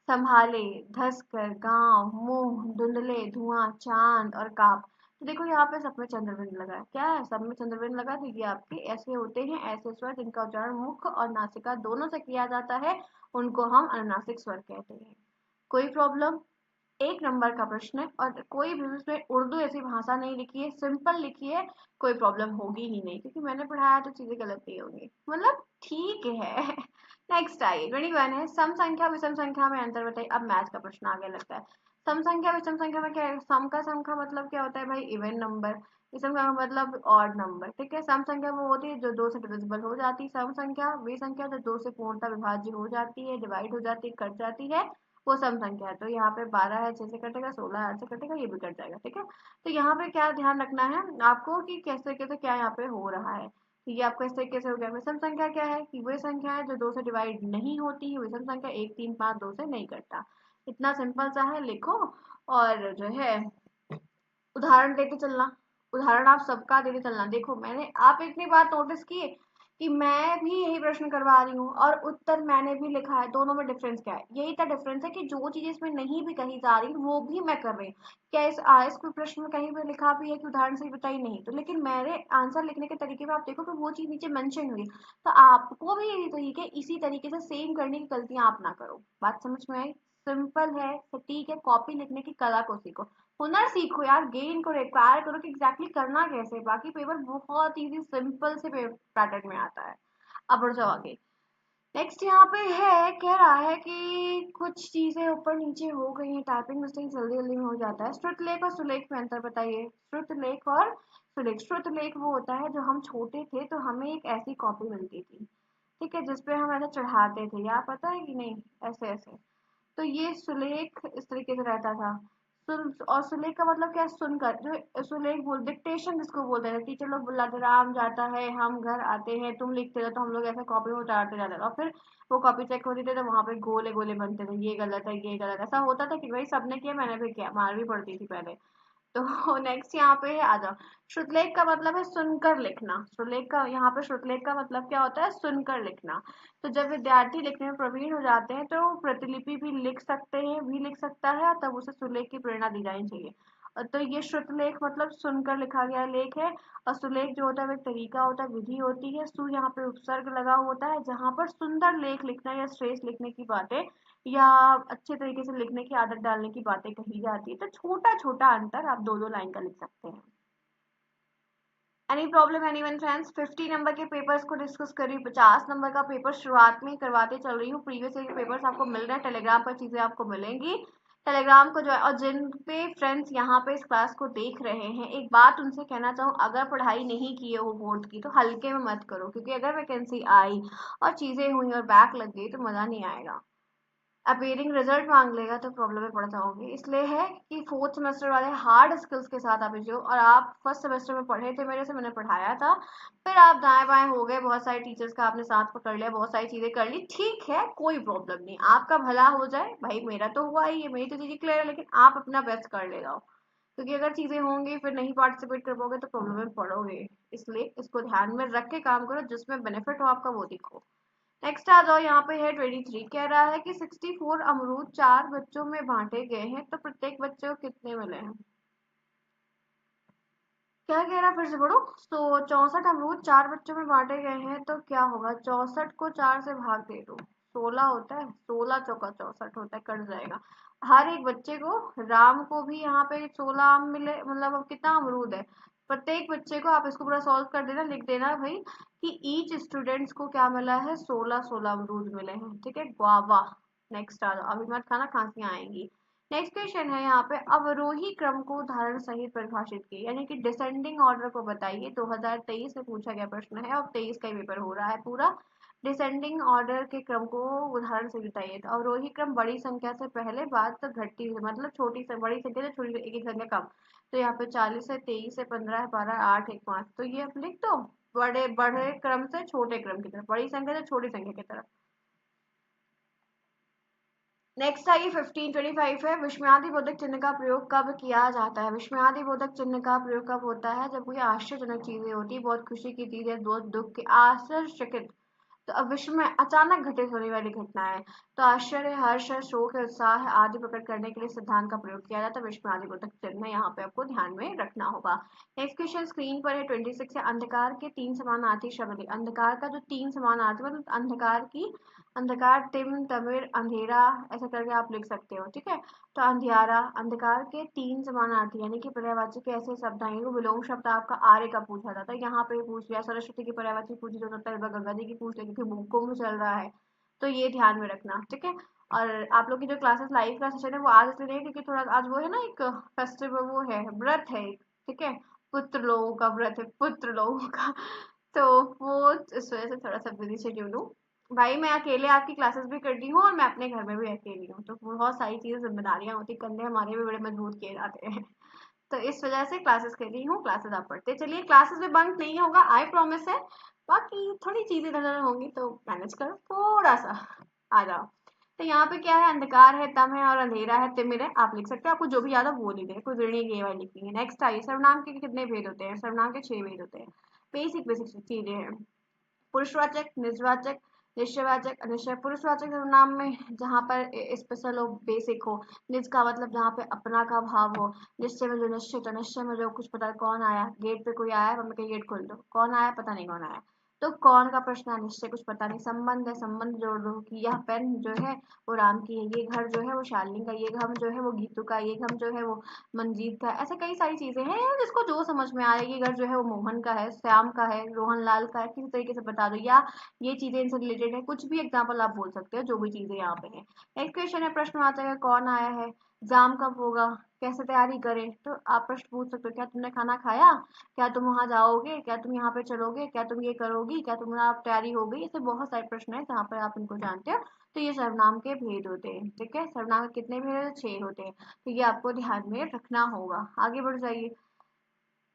[SPEAKER 1] संभाले, धसकर, गांव, मुंह, धुंधले, धुआं, चांद और काप। तो देखो यहाँ पे सब में चंद्रबिंद लगा है, क्या है? सब में चंद्रबिंद लगा, तो ये आपके ऐसे होते हैं, ऐसे स्वर जिनका उच्चारण मुख और नासिका दोनों से किया जाता है, उनको हम अनुनासिक स्वर कहते हैं। कोई प्रॉब्लम? 1 नंबर का प्रश्न है, और कोई भी उसमें उर्दू ऐसी भाषा नहीं लिखी है, सिंपल लिखी है, कोई प्रॉब्लम होगी ही नहीं, क्योंकि मैंने पढ़ाया तो चीजें गलत नहीं होंगी, मतलब ठीक है। नेक्स्ट आइए, 21 है। सम संख्या विषम संख्या में अंतर बताइए। अब मैथ का प्रश्न आगे लगता है। सम संख्या विषम संख्या में क्या है? सम का मतलब क्या होता है भाई? Even number. विषम का मतलब ऑड नंबर, ठीक है। सम संख्या वो होती है जो 2 से डिविजिबल हो जाती है। सम संख्या वे संख्या जो 2 से पूर्णतः विभाज्य हो जाती है, डिवाइड हो जाती है, कट जाती है, वो सम संख्या है। तो यहाँ पे 12 है 6 से कटेगा, 16 8 से कटेगा, ये भी कट जाएगा। ठीक है, तो यहाँ पे क्या ध्यान रखना है आपको कि कैसे कैसे क्या यहाँ पे हो रहा है। तो ये आपको इस तरीके से हो गया। विषम संख्या क्या है कि वही संख्या है जो 2 से डिवाइड नहीं होती है। विषम संख्या 1 3 5 2 से नहीं कटता। इतना सिंपल सा है, लिखो। और जो है उदाहरण देके चलना, उदाहरण आप सबका देके चलना। देखो मैंने, आप इतनी बात नोटिस किए कि मैं भी यही प्रश्न करवा रही हूँ और उत्तर मैंने भी लिखा है, दोनों में डिफरेंस क्या है? यही तो डिफरेंस है कि जो चीजें इसमें नहीं भी कही जा रही वो भी मैं कर रही हूँ। क्या इस आयस को प्रश्न में कहीं पे लिखा भी है कि उदाहरण से ही बताई? नहीं। तो लेकिन मेरे आंसर लिखने के तरीके में आप देखो कि वो चीज नीचे मेंशन हुई। तो आपको भी यही तरीके इसी तरीके से सेम करने की गलतियां आप ना करो। बात समझ में आई? सिंपल है, सटीक है। कॉपी लिखने की कला को सीखो, हुनर सीखो यार, गेन करो, एक्वायर करो कि एग्जैक्टली करना कैसे है। बाकी पेपर बहुत इजी सिंपल से पैटर्न में आता है। अब बढ़ जाओ आगे। नेक्स्ट यहाँ पे है, कह रहा है कि कुछ चीजें ऊपर नीचे हो गई हैं, टाइपिंग मिस्टेक जल्दी जल्दी में हो जाता है। श्रुतलेख और सुलेख में अंतर बताइए। श्रुतलेख और सुलेख। श्रुतलेख वो होता है जो हम छोटे थे तो हमें एक ऐसी कॉपी मिलती थी, ठीक है, जिसपे हम ऐसे चढ़ाते थे, यार पता है कि नहीं, ऐसे ऐसे। तो ये सुलेख इस तरीके से रहता था। सुन और सुलेख का मतलब क्या है? सुनकर। जो सुलेख बोल डिक्टेशन जिसको बोलते हैं, टीचर लोग बुलाते, राम जाता है, हम घर आते हैं, तुम लिखते रहो, तो हम लोग ऐसे कॉपी में उतारते जाते थे और फिर वो कॉपी चेक होती थी तो वहां पे गोले गोले बनते थे, ये गलत है ये गलत है। ऐसा होता था कि भाई सबने किया मैंने भी किया, मार भी पड़ती थी पहले। तो नेक्स्ट यहाँ पे है, आ जाओ। श्रुतलेख का मतलब है सुनकर लिखना। श्रुतलेख का यहाँ पे श्रुतलेख का मतलब क्या होता है? सुनकर लिखना। तो जब विद्यार्थी लिखने में प्रवीण हो जाते हैं तो प्रतिलिपि भी लिख सकते हैं, भी लिख सकता है, तब उसे सुलेख की प्रेरणा दी जानी चाहिए। तो ये श्रुतलेख मतलब सुनकर लिखा गया लेख है। और सुलेख जो होता है वो एक तरीका होता है, विधि होती है। सु यहाँ पे उपसर्ग लगा होता है जहां पर सुंदर लेख लिखना या श्रेष्ठ लिखने की बातें या अच्छे तरीके से लिखने की आदत डालने की बातें कही जाती है। तो छोटा छोटा अंतर, आप दो दो लाइन का लिख सकते हैं। Any problem anyone friends? 50 number के पेपर्स को डिस्कस करी, 50 नंबर का पेपर शुरुआत में ही करवाते चल रही हूँ। प्रीवियस ईयर के पेपर्स आपको मिल रहे हैं, टेलीग्राम पर चीजें आपको मिलेंगी। टेलीग्राम को जो है, और जिन पे फ्रेंड्स यहाँ पे इस क्लास को देख रहे हैं, एक बात उनसे कहना चाहूँ, अगर पढ़ाई नहीं किए हो बोर्ड की तो हल्के में मत करो, क्योंकि अगर वैकेंसी आई और चीजें हुई और बैक लग गई तो मजा नहीं आएगा। अपीयरिंग रिजल्ट मांग लेगा तो प्रॉब्लम में पड़ जाओगे। इसलिए है कि फोर्थ सेमेस्टर वाले हार्ड स्किल्स के साथ आप जो, और आप फर्स्ट सेमेस्टर में पढ़े थे मेरे से, मैंने पढ़ाया था, फिर आप दाएं बाएं हो गए, बहुत सारे टीचर्स का आपने साथ पकड़ लिया, बहुत सारी चीजें कर ली, ठीक है कोई प्रॉब्लम नहीं, आपका भला हो जाए भाई। मेरा तो हुआ ही है, मेरी तो चीजें क्लियर है, लेकिन आप अपना बेस्ट कर ले जाओ, क्योंकि अगर चीजें होंगी फिर नहीं पार्टिसिपेट कर पाओगे तो प्रॉब्लम में पड़ोगे। इसलिए इसको ध्यान में रख के काम करो, जिसमें बेनिफिट हो आपका वो दिखो। नेक्स्ट आ जाओ, यहाँ पे है 23, कह रहा है कि 64 अमरूद 4 बच्चों में बांटे गए हैं तो प्रत्येक बच्चे को कितने मिले हैं? क्या कह रहा है, फिर से पढ़ो। तो 64 अमरूद 4 बच्चों में बांटे गए हैं तो क्या होगा? 64 को 4 से भाग दे दो, 16 होता है, 16 चौका 64 होता है, कट जाएगा। हर एक बच्चे को, राम को भी यहाँ पे 16 आम मिले, मतलब अब कितना अमरूद है? प्रत्येक बच्चे को, आप इसको पूरा सॉल्व कर देना, लिख देना भाई कि ईच स्टूडेंट्स को क्या मिला है? 16 16 अमरूद मिले हैं। ठीक है, गुआवा। नेक्स्ट आ जाओ, अभी मत खाना, खांसियां आएंगी। नेक्स्ट क्वेश्चन है यहाँ पे, अवरोही क्रम को उदाहरण सहित परिभाषित किए, यानी कि डिसेंडिंग ऑर्डर को बताइए। 2023 में पूछा गया प्रश्न है, और 23 का ही पेपर हो रहा है पूरा। डिसेंडिंग ऑर्डर के क्रम को उदाहरण से बताइए। तो अवरोही क्रम बड़ी संख्या से पहले, बाद तक घटती हुई, मतलब छोटी से बड़ी संख्या से छोटी एक एक संख्या कम। तो यहाँ पे 40 है, 23 है, 15 है, 12, 8, 1, 5, तो ये आप लिख दो। बड़े बड़े क्रम से छोटे क्रम की तरफ, बड़ी संख्या से छोटी संख्या की तरफ। नेक्स्ट आइए 1525 है, विस्मयादि बोधक चिन्ह का प्रयोग कब किया जाता है? विस्मयादि बोधक चिन्ह का प्रयोग कब होता है? जब कोई आश्चर्यजनक चीजें होती है, बहुत खुशी की चीज है, बहुत दुख की, आश्चर्यचकित, तो अब विश्व में अचानक घटित होने वाली घटना है, तो आश्चर्य, हर्ष, शोक, उत्साह आदि प्रकट करने के लिए सिद्धांत का प्रयोग किया जाता है। विस्मय आदि बोधक चिन्ह यहाँ पे आपको ध्यान में रखना होगा। नेक्स्ट क्वेश्चन स्क्रीन पर है 26 है, अंधकार के 3 समानार्थी शब्द। अंधकार का जो 3 समानार्थी, मतलब अंधकार की, अंधकार, तिम, तमिर, अंधेरा, ऐसा करके आप लिख सकते हो। ठीक है, तो अंधियारा, अंधकार के 3 समानार्थी यानी कि पर्यायवाची के ऐसे शब्द आएंगे। विलोम शब्द आपका आर्य का पूछा जाता है, यहाँ पे पूछ लिया। सरस्वती की पर्यायवाची पूछी तो सकता है, गंगा जी की पूछ ले क्योंकि कुंभ चल रहा है, तो ये ध्यान में रखना। ठीक है, और आप लोग की जो क्लासेस लाइव का सेशन है वो आज इसलिए नहीं, क्योंकि थोड़ा आज वो है ना, एक फेस्टिवल, वो है, व्रत है एक, ठीक है, पुत्र लोगों का व्रत है, पुत्र लोगों का, तो वो इस वजह से थोड़ा सा बिजी शेड्यूल हूँ। भाई मैं अकेले आपकी क्लासेस भी करती हूँ और मैं अपने घर में भी अकेली हूँ, तो बहुत सारी चीजें जिम्मेदारियां होती, कंधे हमारे भी बड़े मजबूत किए जाते हैं। तो इस वजह से क्लासेस कर रही हूँ, क्लासेस आप पढ़ते चलिए, क्लासेस में बंक नहीं होगा, आई प्रॉमिस है। बाकी थोड़ी चीजें इधर होंगी तो मैनेज करो थोड़ा सा, आ जाओ। तो यहाँ पे क्या है, अंधकार है, तम है और अंधेरा है, तिमिर है, आप लिख सकते हो, आपको जो भी याद है वो लिख दें, कोई जरूरी नहीं ये वाली लिखनी है। नेक्स्ट आइए, सर्वनाम के कितने भेद होते हैं, सर्वनाम के 6 भेद होते हैं। बेसिक बेसिक चीजें हैं, पुरुषवाचक, निजवाचक, निश्चयवाचक, अनिश्चय। पुरुषवाचक सर्वनाम में जहाँ पर स्पेशल हो, बेसिक हो। निज का मतलब जहाँ पे अपना का भाव हो। निश्चय में जो निश्चित हो, निश्चय में जो कुछ पता कौन आया, गेट पे कोई आया, मम्मी का गेट खोल दो, कौन आया पता नहीं कौन आया, तो कौन का प्रश्न है, निश्चय कुछ पता नहीं। संबंध है, संबंध जोड़ दो कि यह पेन जो है वो राम की है, ये घर जो है वो शालिनी का, ये घम जो है वो गीतू का, ये घम जो है वो मंजीत का। ऐसे कई सारी चीजें हैं यार, जिसको जो समझ में आ रही है, ये घर जो है वो मोहन का है, श्याम का है, रोहन लाल का है, किसी तरीके से बता दो, या ये चीजें इनसे रिलेटेड है, कुछ भी एग्जाम्पल आप बोल सकते हो, जो भी चीजें यहाँ पे है। नेक्स्ट क्वेश्चन है, प्रश्नवाचक है, कौन आया है, एग्जाम कब होगा, कैसे तैयारी करें, तो आप प्रश्न पूछ सकते हो, क्या तुमने खाना खाया, क्या तुम वहां जाओगे, क्या तुम यहाँ पे चलोगे, क्या तुम ये करोगी, क्या तुम्हारा तैयारी हो गई। ऐसे बहुत सारे प्रश्न है जहाँ पर आप इनको जानते हो। तो ये सर्वनाम के भेद होते हैं, ठीक है। सर्वनाम के कितने भेद होते हैं, 6 होते हैं, तो ये आपको ध्यान में रखना होगा। आगे बढ़ जाइए।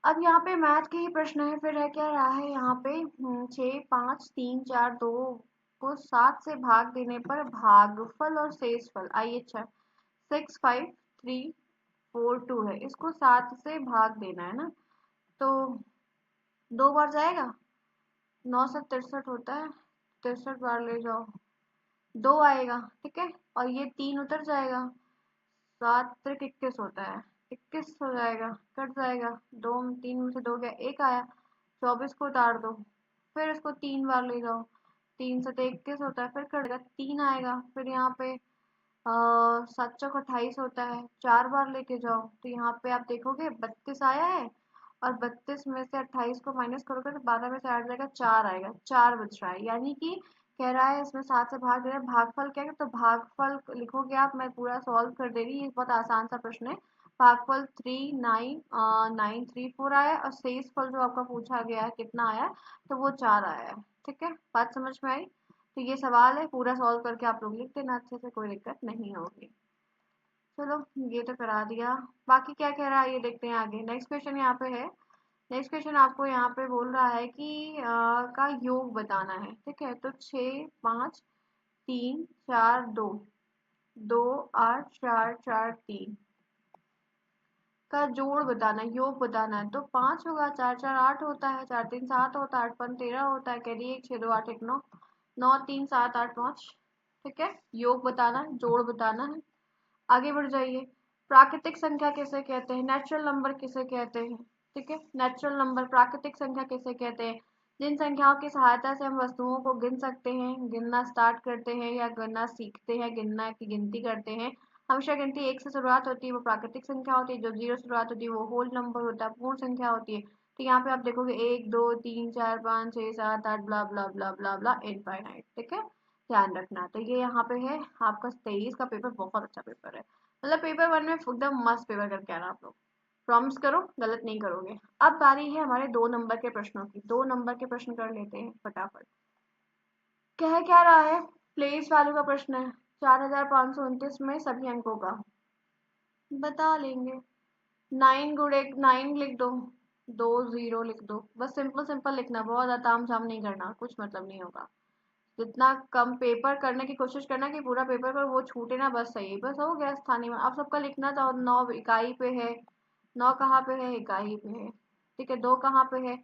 [SPEAKER 1] अब यहाँ पे मैथ के ही प्रश्न है, फिर है क्या रहा है यहाँ पे, 6, 5, 3, 4, 2 को 7 से भाग देने पर भागफल और शेषफल आइए। अच्छा, 6, 5, 3, 4, 2 है, इसको 7 से भाग देना है ना, तो 2 बार जाएगा, 9 से 63 होता है, 63 बार ले जाओ, 2 आएगा, ठीक है। और ये 3 उतर जाएगा, 7 त्रिक 21 होता है, 21 हो जाएगा, कट जाएगा, 2 3 में से 2 गया, 1 आया, 24 को उतार दो, फिर इसको 3 बार ले जाओ, 3 7 21 होता है, फिर कटेगा, 3 आएगा, फिर यहाँ पे 7 चौक 28 होता है, 4 बार लेके जाओ, तो यहाँ पे आप देखोगे 32 आया है, और 32 में से 28 को माइनस करोगे तो 12 में से 8 जाएगा, 4 आएगा, 4 बच रहा है, यानी कि कह रहा है इसमें 7 से भाग दे रहा है। भागफल क्या है, तो भागफल लिखोगे आप, मैं पूरा सॉल्व कर दे रही, ये बहुत आसान सा प्रश्न है। भागफल 3 9 9 3 4 आया, और शेष फल जो आपका पूछा गया है कितना आया, तो वो 4 आया है, ठीक है। बात समझ में आई। तो ये सवाल है, पूरा सॉल्व करके आप लोग लिख देना अच्छे से, कोई दिक्कत नहीं होगी। चलो, ये तो करा दिया। बाकी क्या कह रहा है ये देखते हैं आगे। नेक्स्ट क्वेश्चन यहाँ पे है, नेक्स्ट क्वेश्चन आपको यहाँ पे बोल रहा है कि का योग बताना है, ठीक है। तो 6 5 3 4 2, 2 8 4 4 3 का जोड़ बताना है, योग बताना है, तो 5 होगा, 4 4 8 होता है, 4 3 7 होता है, 8 5 13 होता है, कैरी 1 6 2 8 1 9, 9 3 7 8 5, ठीक है। योग बताना है, जोड़ बताना है। आगे बढ़ जाइए। प्राकृतिक संख्या किसे कहते हैं, नेचुरल नंबर किसे कहते हैं, ठीक है। नेचुरल नंबर, प्राकृतिक संख्या किसे कहते हैं, जिन संख्याओं की सहायता से हम वस्तुओं को गिन सकते हैं, गिनना स्टार्ट करते हैं या गिनना सीखते हैं, गिनना की गिनती करते हैं। हमेशा गिनती 1 से शुरुआत होती है, वो प्राकृतिक संख्या होती है। जो 0 शुरुआत होती है वो होल नंबर होता है, पूर्ण संख्या होती है। तो यहाँ पे आप देखोगे 1 2 3 4 5 6 7 8 ब्ला ब्ला ब्ला ब्ला ब्ला इनफाइनाइट, ठीक है। ध्यान रखना। तो ये यहाँ पे है आपका 23 का पेपर, बहुत अच्छा पेपर है, मतलब पेपर 1 में एकदम मस्त पेपर करके आना आप लोग, प्रॉमिस करो गलत नहीं करोगे। अब बारी है हमारे 2 नंबर के प्रश्नों की, 2 नंबर के प्रश्न कर लेते हैं फटाफट। क्या रहा है, प्लेस वैल्यू का प्रश्न है, 4529 में सभी अंकों का बता लेंगे। 9 लिख दो, 2 0 लिख दो, बस सिंपल सिंपल लिखना, बहुत ज्यादा ताम झाम नहीं करना, कुछ मतलब नहीं होगा। जितना कम पेपर करने की कोशिश करना कि पूरा पेपर पर वो छूटे ना, बस सही, बस हो गया। स्थानीय में आप सबका लिखना था, 9 इकाई पे है, 9 कहाँ पे है, इकाई पे है, ठीक है। 2 कहाँ पे है,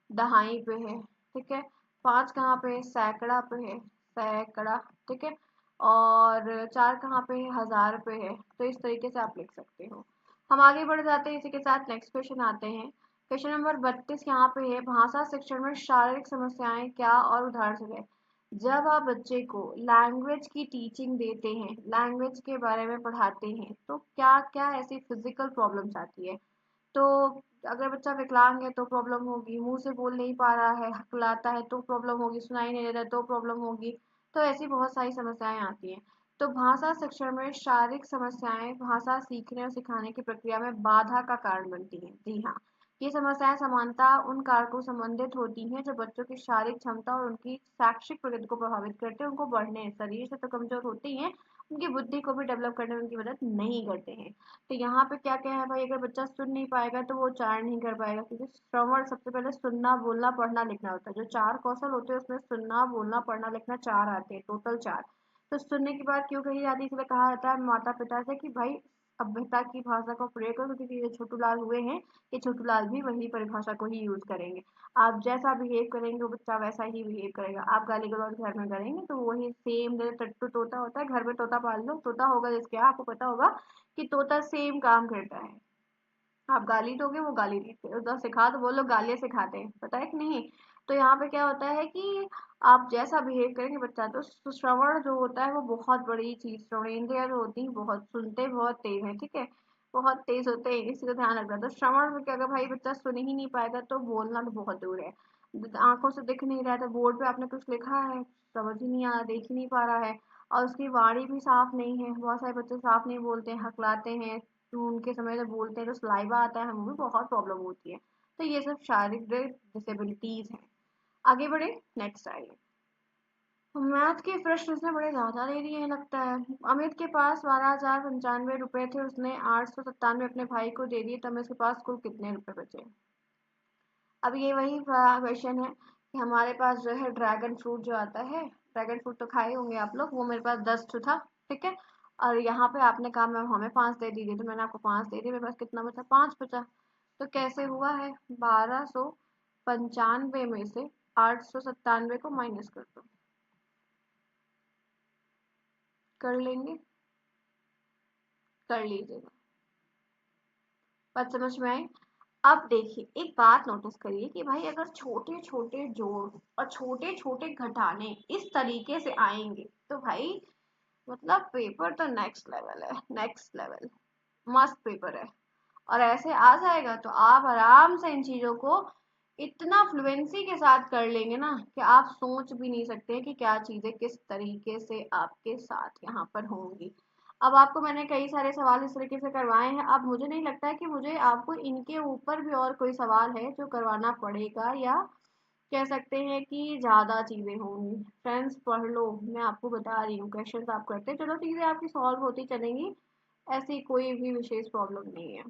[SPEAKER 1] दहाई पे है, ठीक है। 5 कहाँ पे है, सैकड़ा पे है, सैकड़ा, ठीक है। और 4 कहाँ पे है, हजार पे है। तो इस तरीके से आप लिख सकते हो। हम आगे बढ़ जाते हैं, इसी के साथ नेक्स्ट क्वेश्चन आते हैं। क्वेश्चन नंबर 32 यहाँ पे है, भाषा शिक्षण में शारीरिक समस्याएं क्या और उदाहरण से जब आप बच्चे को लैंग्वेज की टीचिंग देते हैं, लैंग्वेज के बारे में पढ़ाते हैं, तो क्या क्या ऐसी फिजिकल प्रॉब्लम्स आती है। तो अगर बच्चा विकलांग है तो प्रॉब्लम होगी, मुंह से बोल नहीं पा रहा है, हकलाता है तो प्रॉब्लम होगी, सुनाई नहीं देता है तो प्रॉब्लम होगी। तो ऐसी बहुत सारी समस्याएं आती हैं। तो भाषा शिक्षण में शारीरिक समस्याएं भाषा सीखने और सिखाने की प्रक्रिया में बाधा का कारण बनती हैं, जी हाँ। ये समस्याएं सामान्यतः उन कारकों से संबंधित होती हैं जो बच्चों की शारीरिक क्षमता और उनकी शैक्षिक प्रगति को प्रभावित करते हैं। उनको बढ़ने, शरीर से तो कमजोर होते ही हैं, उनकी बुद्धि को भी डेवलप करने में उनकी मदद नहीं करते हैं। तो यहाँ पे क्या क्या है भाई, अगर बच्चा सुन नहीं पाएगा तो वो उच्चारण नहीं कर पाएगा, क्योंकि श्रवण सबसे पहले सुनना, बोलना, पढ़ना, लिखना होता है। जो 4 कौशल होते हैं उसमें सुनना, बोलना, पढ़ना, लिखना 4 आते हैं, टोटल 4। तो सुनने की बात क्यों कही जाती है, इसलिए कहा जाता है माता पिता से कि भाई सभ्यता की भाषा का प्रयोग करो, क्योंकि ये छोटू लाल हुए हैं, ये छोटू लाल भी वही परिभाषा को ही यूज करेंगे। आप जैसा बिहेव करेंगे वो बच्चा वैसा ही बिहेव करेगा। आप गाली गलौज घर में करेंगे तो वही सेम, जैसे टट्टू तोता होता है, घर में तोता पाल लो, तोता होगा जिसके यहाँ आपको पता होगा कि तोता सेम काम करता है। आप गाली दोगे वो गाली देते हैं, उधर सिखा दो वो लोग गालियाँ सिखाते हैं, पता है कि नहीं। तो यहाँ पे क्या होता है कि आप जैसा बिहेव करेंगे बच्चा, तो श्रवण जो होता है वो बहुत बड़ी चीज, श्रवणेंद्रियाँ जो होती हैं बहुत सुनते, बहुत तेज है, ठीक है, बहुत तेज होते हैं, इसी को ध्यान रखना। तो श्रवण में क्या, अगर भाई बच्चा सुन ही नहीं पाएगा तो बोलना तो बहुत दूर है। आंखों से दिख नहीं रहा है तो बोर्ड पे आपने कुछ लिखा है, समझ ही नहीं आ रहा, देख ही नहीं पा रहा है, और उसकी वाणी भी साफ नहीं है। बहुत सारे बच्चे साफ नहीं बोलते हैं, हकलाते हैं, तो उनके समय जब बोलते हैं तो सलाइवा आता है, हमें भी बहुत प्रॉब्लम होती है। तो ये सब शारीरिक डिसेबिलिटीज हैं। आगे बढ़े, नेक्स्ट आइए। मैथ के प्रश्न उसने बड़े ज्यादा दे दिए हैं लगता है। अमित के पास 12,095 रुपए थे, उसने 897 अपने भाई को दे दिए, तब उसके पास कुल कितने रुपए बचे। अब ये वही क्वेश्चन है कि हमारे पास जो है ड्रैगन फ्रूट जो आता है, ड्रैगन फ्रूट तो खाए होंगे आप लोग, वो मेरे पास 10 ठो था, ठीक है। और यहाँ पे आपने कहा मैम हमें 5 दे दीजिए, तो मैंने आपको 5 दे दिए, मेरे पास कितना बचा, 5 बचा। तो कैसे हुआ है, 1295 में से 897 को माइनस कर दो, कर लेंगे, कर लीजिएगा। बात समझ में आई। अब देखिए एक बात नोटिस करिए कि भाई अगर छोटे छोटे जोड़ और छोटे छोटे घटाने इस तरीके से आएंगे तो भाई मतलब पेपर तो नेक्स्ट लेवल है, नेक्स्ट लेवल, मस्त पेपर है। और ऐसे आ जाएगा तो आप आराम से इन चीजों को इतना फ्लुएंसी के साथ कर लेंगे ना कि आप सोच भी नहीं सकते कि क्या चीजें किस तरीके से आपके साथ यहाँ पर होंगी। अब आपको मैंने कई सारे सवाल इस तरीके से करवाए हैं, अब मुझे नहीं लगता है कि मुझे आपको इनके ऊपर भी और कोई सवाल है जो करवाना पड़ेगा, या कह सकते हैं कि ज्यादा चीजें होंगी। फ्रेंड्स पढ़ लो, मैं आपको बता रही हूँ, क्वेश्चन आप करते चलो, चीजें आपकी सॉल्व होती चलेंगी, ऐसी कोई भी विशेष प्रॉब्लम नहीं है,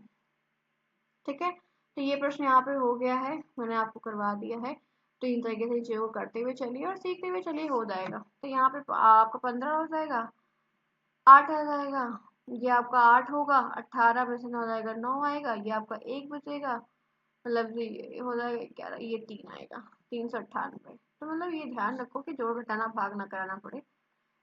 [SPEAKER 1] ठीक है। तो ये प्रश्न यहाँ पे हो गया है, मैंने आपको करवा दिया है। तो इन तरीके से चीजों को करते हुए चलिए और सीखते हुए चलिए, हो जाएगा। तो यहाँ पे आपका 15 हो जाएगा, 8 आ जाएगा, ये आपका 8 होगा, 18 में से 9 जाएगा, 9 आएगा, ये आपका 1 बचेगा, मतलब ये हो जाएगा 11, ये 3 आएगा, 398। तो मतलब ये ध्यान रखो कि जोड़ घटाना भाग ना कराना पड़े।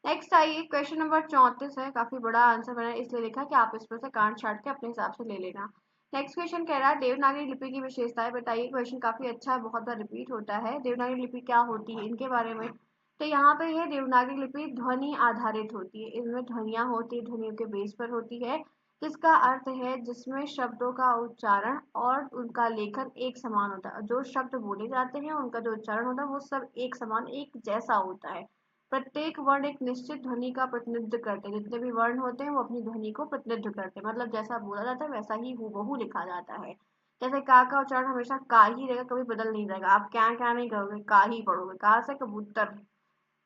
[SPEAKER 1] नेक्स्ट आइए, क्वेश्चन नंबर 34 है, काफी बड़ा आंसर मैंने इसलिए लिखा कि आप इसमें से काट छाट के अपने हिसाब से ले लेना। नेक्स्ट क्वेश्चन कह रहा है देवनागरी लिपि की विशेषताएं बताइए। क्वेश्चन काफी अच्छा है, बहुत बार रिपीट होता है। देवनागरी लिपि क्या होती है, इनके बारे में। तो यहाँ पे ये देवनागरी लिपि ध्वनि आधारित होती है, इसमें ध्वनियां होती है, ध्वनियों के बेस पर होती है, जिसका अर्थ है जिसमें शब्दों का उच्चारण और उनका लेखन एक समान होता है। जो शब्द बोले जाते हैं उनका जो उच्चारण होता है वो सब एक समान, एक जैसा होता है। प्रत्येक वर्ण एक निश्चित ध्वनि का प्रतिनिधित्व करते हैं, जितने भी वर्ण होते हैं वो अपनी ध्वनि को प्रतिनिधित्व करते हैं, मतलब जैसा बोला जाता है वैसा ही हूबहू लिखा जाता है। जैसे का उच्चारण हमेशा का ही रहेगा, कभी बदल नहीं जाएगा। आप क्या नहीं करोगे, का ही पढ़ोगे, का से कबूतर।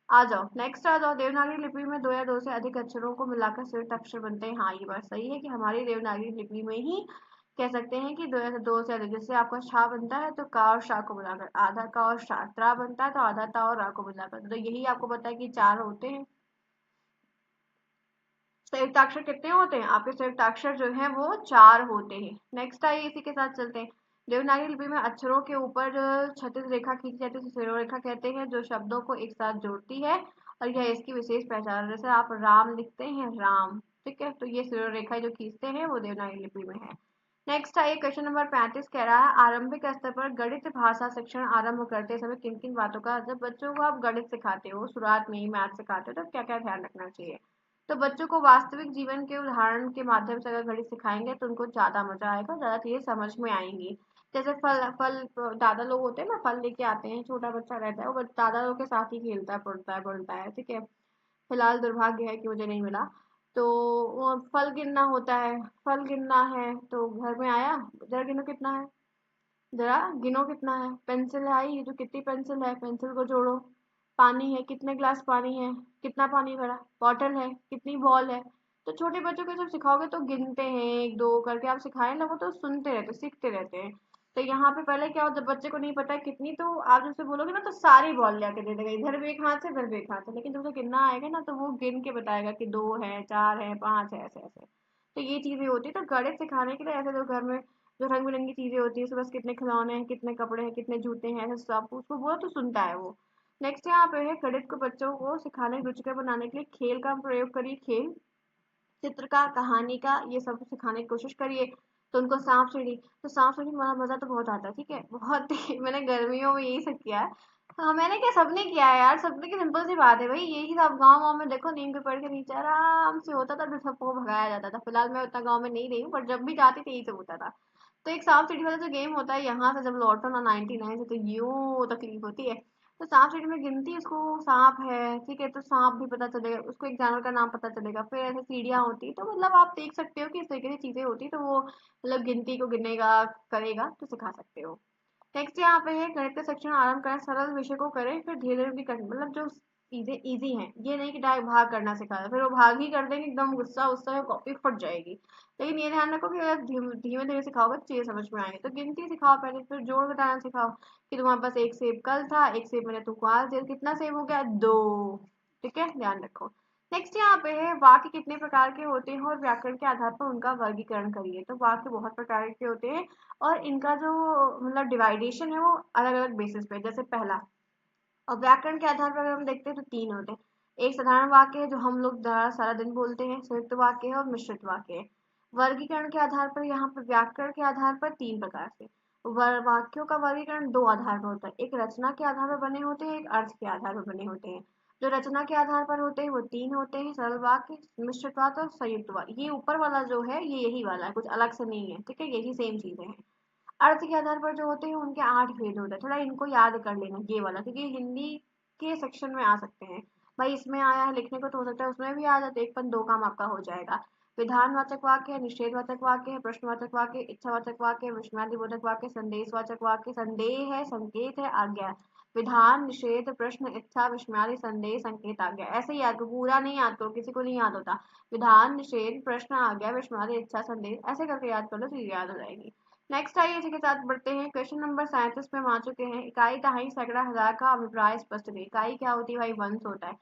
[SPEAKER 1] आ जाओ नेक्स्ट, आ जाओ। देवनागरी लिपि में 2 या 2 से अधिक अक्षरों को मिलाकर संयुक्त अक्षर बनते हैं। हाँ ये बात सही है कि हमारी देवनागरी लिपि में ही कह सकते हैं कि 2 से अधिक, जैसे आपका शा बनता है तो का और शा को मिलाकर, आधा का और शा, त्रा बनता है तो आधा ता और रा को मिलाकर, तो यही आपको पता है कि 4 होते हैं। संयुक्ताक्षर कितने होते हैं आपके, संयुक्ताक्षर जो है वो 4 होते हैं। नेक्स्ट आइए इसी के साथ चलते हैं। देवनागरी लिपि में अक्षरों के ऊपर क्षैतिज रेखा खींची जाती है, उसे सिरोरेखा कहते हैं, जो शब्दों को एक साथ जोड़ती है, और यह इसकी विशेष पहचान है। जैसे आप राम लिखते हैं, राम, ठीक है, तो ये सिरोरेखा जो खींचते हैं वो देवनागरी लिपि में है। नेक्स्ट आइए, क्वेश्चन नंबर 35 कह रहा है आरंभिक स्तर पर गणित भाषा शिक्षण आरंभ करते समय किन किन बातों का, जब बच्चों को आप गणित सिखाते हो, शुरुआत में ही मैथ सिखाते हो, तो क्या क्या ध्यान रखना चाहिए। तो बच्चों को वास्तविक जीवन के उदाहरण के माध्यम से अगर गणित सिखाएंगे तो उनको ज्यादा मजा आएगा, ज्यादा चीजें समझ में आएंगी। जैसे फल फल दादा लोग होते हैं ना, फल लेके आते हैं, छोटा बच्चा रहता है वो दादा लोग के साथ ही खेलता है, पढ़ता है, बढ़ता है, ठीक है। फिलहाल दुर्भाग्य है कि मुझे नहीं मिला। तो वो फल गिनना होता है, फल गिनना है तो घर में आया, जरा गिनो कितना है, जरा गिनो कितना है। पेंसिल है आई, ये जो कितनी पेंसिल है, पेंसिल को जोड़ो। पानी है, कितने ग्लास पानी है, कितना पानी भरा। बॉटल है, कितनी बॉल है। तो छोटे बच्चों को जब सिखाओगे तो गिनते हैं, एक दो करके आप सिखाए ना, वो तो सुनते रहते, सीखते रहते हैं। तो यहाँ पे पहले क्या होता है, बच्चे को नहीं पता है कितनी, तो आप जैसे बोलोगे ना तो सारी बॉल लेके दे देगा, इधर भी एक हाथ से इधर भी एक हाथ से। लेकिन जब उसे गिनना आएगा ना तो वो गिन के बताएगा कि 2 है, 4 है, 5 है, ऐसे ऐसे। तो ये चीजें होती है। तो गणित सिखाने के लिए ऐसे जो घर में जो रंग बिरंगी चीजें होती है, उसके पास कितने खिलौने हैं, कितने कपड़े हैं, कितने जूते हैं, ऐसे सब उसको बोलो तो सुनता है वो। नेक्स्ट यहाँ पे है, गणित को बच्चों को सिखाने रुचिकर बनाने के लिए खेल का प्रयोग करिए। खेल, चित्र का, कहानी का, ये सब सिखाने की कोशिश करिए। तो उनको सांप सीढ़ी, तो सांप सीढ़ी में मजा तो बहुत आता है, ठीक है, बहुत ही मैंने गर्मियों में यही सब किया है। हाँ मैंने क्या, सबने किया है यार, सबने की सिंपल सी बात है भाई, यही सब गाँव वाँव में देखो, नीम के पेड़ के नीचे आराम से होता था, तो सबको भगाया जाता था। फिलहाल मैं उतना गाँव में नहीं रही हूँ, पर जब भी जाती थी यही सब होता था। तो एक सांप सीढ़ी वाला जो गेम होता है, यहाँ से जब लौटो ना 99 से, तो यूं तकलीफ होती है। तो सांप सीढ़ी में गिनती, उसको सांप है, ठीक है, तो सांप भी पता चलेगा उसको, एक जानवर का नाम पता चलेगा। फिर ऐसे सीढ़ियाँ होती है, तो मतलब आप देख सकते हो कि इस तरीके की चीजें होती है, तो वो मतलब गिनती को गिनेगा, करेगा, तो सिखा सकते हो। नेक्स्ट यहाँ पे है, गणित का सेक्शन आरंभ करें, सरल विषय को करें, फिर धीरे धीरे उनकी मतलब जो चीजें इजी हैं, ये नहीं कि डायरेक्ट भाग करना सिखा दे, फिर वो भाग ही कर देंगे एकदम गुस्सा गुस्सा, कॉपी फट जाएगी। लेकिन ये ध्यान रखो कि अगर धीमे धीमे सिखाओगे तो चीजें समझ में आएंगे। तो गिनती सिखाओ पहले, फिर जोड़ घटाना सिखाओ, कि तुम्हारे पास एक सेब कल था, एक सेब मैंने तुमको आज दिया, कितना सेब हो गया, 2। ठीक है, ध्यान रखो। नेक्स्ट यहाँ पे है, वाक्य कितने प्रकार के होते हैं और व्याकरण के आधार पर उनका वर्गीकरण करिए। तो वाक्य बहुत प्रकार के होते हैं, और इनका जो मतलब डिवाइडेशन है वो अलग अलग बेसिस पे। जैसे पहला, और व्याकरण के आधार पर अगर हम देखते हैं तो 3 होते हैं। एक साधारण वाक्य है जो हम लोग सारा दिन बोलते हैं, संयुक्त वाक्य है, और मिश्रित वाक्य है। वर्गीकरण के आधार पर, यहाँ पर व्याकरण के आधार पर 3 प्रकार से वाक्यों का वर्गीकरण 2 आधार पर होता है। एक रचना के आधार पर बने होते हैं, एक अर्थ के आधार पर बने होते हैं। जो रचना के आधार पर होते हैं वो 3 होते हैं, सरल वाक्य, मिश्रित वाक्य और संयुक्त वाक्य। ये ऊपर वाला जो है ये यही वाला है, कुछ अलग से नहीं है, ठीक है, यही सेम चीजें हैं। अर्थ के आधार पर जो होते हैं उनके 8 भेद होते हैं, थोड़ा इनको याद कर लेना ये वाला, क्योंकि हिंदी के सेक्शन में आ सकते हैं। भाई इसमें आया है लिखने को, तो हो सकता है उसमें भी आ जाए, तो एक पन दो काम आपका हो जाएगा। विधानवाचक वाक्य है, निषेधवाचक वाक्य है, प्रश्नवाचक वाक्य, इच्छावाचक वाक्य, विस्मयादिबोधक वाक्य, संदेशवाचक वाक्य, संदेह है, संकेत है, आज्ञा। विधान, निषेध, प्रश्न, इच्छा, विस्मयादि, संदेह, संकेत, आज्ञा, ऐसे ही याद करो, पूरा नहीं याद करो, किसी को नहीं याद होता। विधान, निषेध, प्रश्न, आज्ञा, विस्मयादि, इच्छा, संदेह, ऐसे करके याद कर लो तो ये याद हो जाएगी। नेक्स्ट आइए इसी के साथ बढ़ते हैं, क्वेश्चन नंबर 37 में हम आ चुके हैं। इकाई, दहाई, सैकड़ा, हजार का अभिप्राय स्पष्ट करें। इकाई क्या होती है भाई, वंश होता है।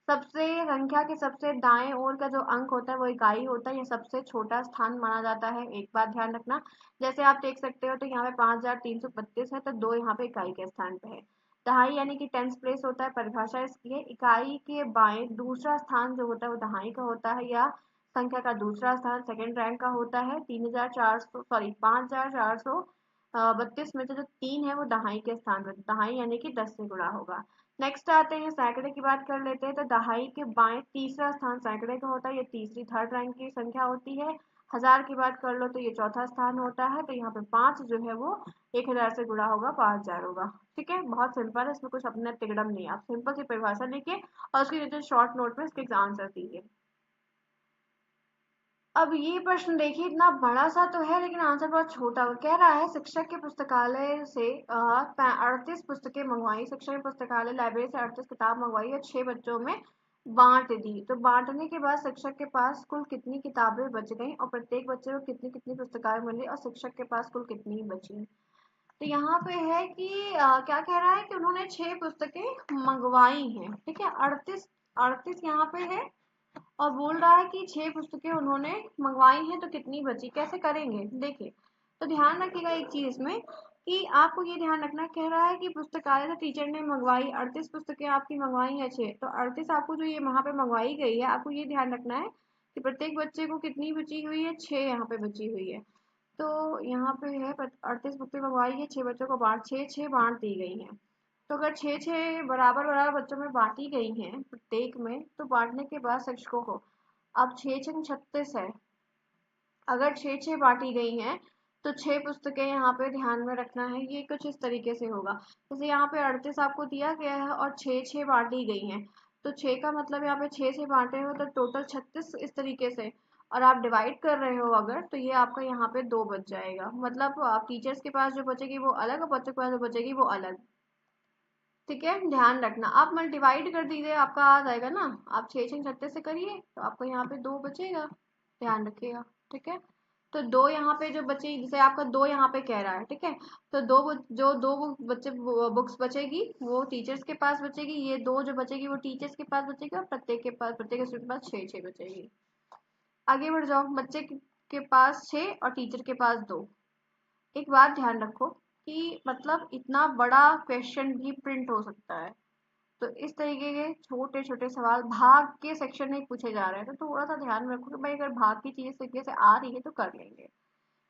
[SPEAKER 1] सबसे संख्या के सबसे दाएं ओर का जो अंक होता है वो इकाई होता है, यह सबसे छोटा स्थान माना जाता है। एक बात ध्यान रखना, जैसे आप देख सकते हो तो यहाँ पे 5332 है, तो 2 यहाँ पे इकाई के स्थान पे है। दहाई यानी कि टेंस प्लेस होता है, परिभाषा इसकी है, इकाई के बाएं दूसरा स्थान जो होता है वो दहाई का होता है, या संख्या का दूसरा स्थान सेकंड रैंक का होता है। 3400 सॉरी 5432 में से जो 3 है वो दहाई के स्थान पर, दहाई यानी कि 10 से गुणा होगा। नेक्स्ट आते हैं, सैकड़े की बात कर लेते हैं। तो दहाई के बाएं तीसरा स्थान सैकड़े का होता है, ये तीसरी थर्ड रैंक की संख्या होती है। हजार की बात कर लो तो ये चौथा स्थान होता है, तो यहाँ पे 5 जो है वो 1000 से गुणा होगा, 5000 होगा। ठीक है, बहुत सिंपल है, इसमें कुछ अपने तिगड़म नहीं है। आप सिंपल सी परिभाषा लिखिए और उसके नीचे शॉर्ट नोट में इसके आंसर दीजिए। अब ये प्रश्न देखिए, इतना बड़ा सा तो है लेकिन आंसर बहुत छोटा हो। कह रहा है शिक्षक के पुस्तकालय से 38 पुस्तकें मंगवाई, शिक्षक के पुस्तकालय लाइब्रेरी से 38 किताब मंगवाई और 6 बच्चों में बांट दी। तो बांटने के बाद शिक्षक के पास कुल कितनी किताबें बच गई और प्रत्येक बच्चे को कितनी कितनी पुस्तकालय मिली और शिक्षक के पास कुल कितनी बची। तो यहाँ पे है कि क्या कह रहा है कि उन्होंने 6 पुस्तकें मंगवाई हैं, ठीक है, 38 38 यहाँ पे है, और बोल रहा है कि 6 पुस्तकें उन्होंने मंगवाई हैं, तो कितनी बची, कैसे करेंगे देखिए। तो ध्यान रखिएगा एक चीज इसमें, कि आपको ये ध्यान रखना, कह रहा है कि पुस्तकालय से टीचर ने मंगवाई 38 पुस्तकें आपकी मंगवाई है 6, तो 38 आपको जो ये वहां पे मंगवाई गई है, आपको ये ध्यान रखना है कि प्रत्येक बच्चे को कितनी बची हुई है, 6 यहाँ पे बची हुई है। तो यहाँ पे है 38 पुस्तकें मंगवाई है, 6 बच्चों को बांट 6 6 बांट दी गई हैं। तो अगर 6 6 बराबर बराबर बच्चों में बांटी गई हैं प्रत्येक में, तो बांटने के बाद शिक्षकों को, अब 6 6 36 है, अगर 6 6 बांटी गई हैं तो 6 पुस्तकें यहाँ पे ध्यान में रखना है, ये कुछ इस तरीके से होगा। जैसे यहाँ पे 38 आपको दिया गया है और 6 6 बांटी गई हैं, तो 6 का मतलब यहाँ पे 6 से बांटे हो तो टोटल 36 इस तरीके से। और आप डिवाइड कर रहे हो अगर, तो ये आपका यहाँ पे 2 बच जाएगा। मतलब आप टीचर्स के पास जो बचेगी वो अलग और बच्चों के पास जो बचेगी वो अलग। ठीक है, ध्यान रखना। आप मल डिवाइड कर दीजिए, आपका आ जाएगा ना। आप 6 6 36 से करिए तो आपको यहाँ पे 2 बचेगा। ध्यान रखिएगा। ठीक है, तो 2 यहाँ पे जो बचे, जैसे आपका 2 यहाँ पे कह रहा है, ठीक है, तो जो 2 बच्चे बुक्स बचेगी वो टीचर्स के पास बचेगी, ये 2 जो बचेगी वो टीचर्स के पास बचेगी, और प्रत्येक स्टूडेंट के पास 6 6 बचेगी। आगे बढ़ जाओ। बच्चे के पास 6 और टीचर के पास 2। एक बात ध्यान रखो कि मतलब इतना बड़ा क्वेश्चन भी प्रिंट हो सकता है, तो इस तरीके के छोटे छोटे सवाल भाग के सेक्शन में पूछे जा रहे हैं, तो थोड़ा सा ध्यान में रखो कि भाई अगर भाग की चीज तरीके से आ रही है तो कर लेंगे।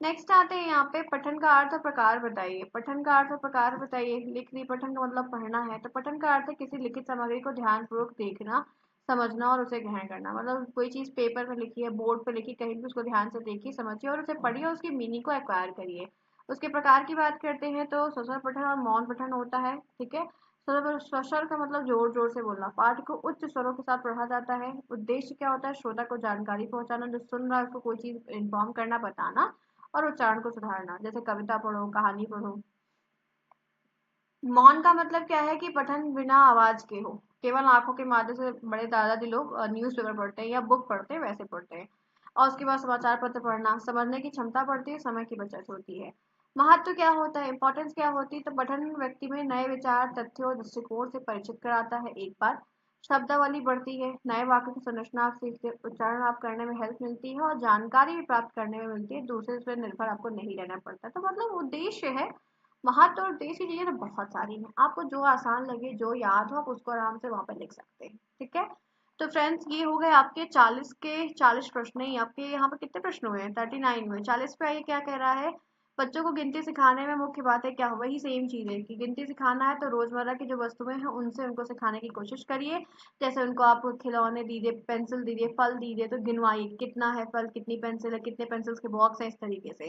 [SPEAKER 1] नेक्स्ट आते हैं यहाँ पे, पठन का अर्थ और प्रकार बताइए। पठन का अर्थ और प्रकार बताइए। लिख रही, पठन का मतलब पढ़ना है, तो पठन का अर्थ है किसी लिखित सामग्री को ध्यानपूर्वक देखना, समझना और उसे ग्रहण करना। मतलब कोई चीज पेपर में लिखी है, बोर्ड पे लिखी, कहीं भी उसको ध्यान से देखिए, समझिए और उसे पढ़िए और उसकी मीनिंग को एक्वायर करिए। उसके प्रकार की बात करते हैं तो स्वसर पठन और मौन पठन होता है। ठीक है, स्वसर का मतलब जोर जोर से बोलना, पाठ को उच्च स्वरों के साथ पढ़ा जाता है। उद्देश्य क्या होता है, श्रोता को जानकारी पहुंचाना, जो सुन रहा है उसको कोई चीज इन्फॉर्म करना, बताना, और उच्चारण को सुधारना, जैसे कविता पढ़ो, कहानी पढ़ो। मौन का मतलब क्या है कि पठन बिना आवाज के हो, केवल आंखों के माध्यम से। बड़े दादाजी लोग न्यूज़पेपर पढ़ते हैं या बुक पढ़ते हैं, वैसे पढ़ते हैं। और उसके बाद समाचार पत्र पढ़ना, समझने की क्षमता बढ़ती है, समय की बचत होती है। महत्व क्या होता है, इंपॉर्टेंस क्या होती है, तो पठन व्यक्ति में नए विचार, तथ्यों और दृष्टिकोण से परिचित कराता है। एक बार शब्दावली बढ़ती है, नए वाक्यों की संरचना आप सीखते, उच्चारण आप करने में हेल्प मिलती है, और जानकारी भी प्राप्त करने में मिलती है, दूसरे पर निर्भर आपको नहीं रहना पड़ता। तो मतलब उद्देश्य है, महत्व और उद्देश्य की चीजें तो बहुत सारी हैं, आपको जो आसान लगे, जो याद हो, आप उसको आराम से वहां पर लिख सकते हैं। ठीक है, तो फ्रेंड्स ये हो गए आपके 40 के 40 प्रश्न। नहीं, आपके यहाँ पर कितने प्रश्न हुए हैं, 39 हुए। 40 पे आइए, क्या कह रहा है। बच्चों को गिनती सिखाने में मुख्य बात है क्या, वही सेम चीज है कि गिनती सिखाना है तो रोजमर्रा की जो वस्तुएं हैं उनसे उनको सिखाने की कोशिश करिए। जैसे उनको आप खिलौने दीजिए, पेंसिल दीजिए, फल दीजिए, तो गिनवाइए कितना है फल, कितनी पेंसिल है, कितने पेंसिल्स के बॉक्स है, इस तरीके से।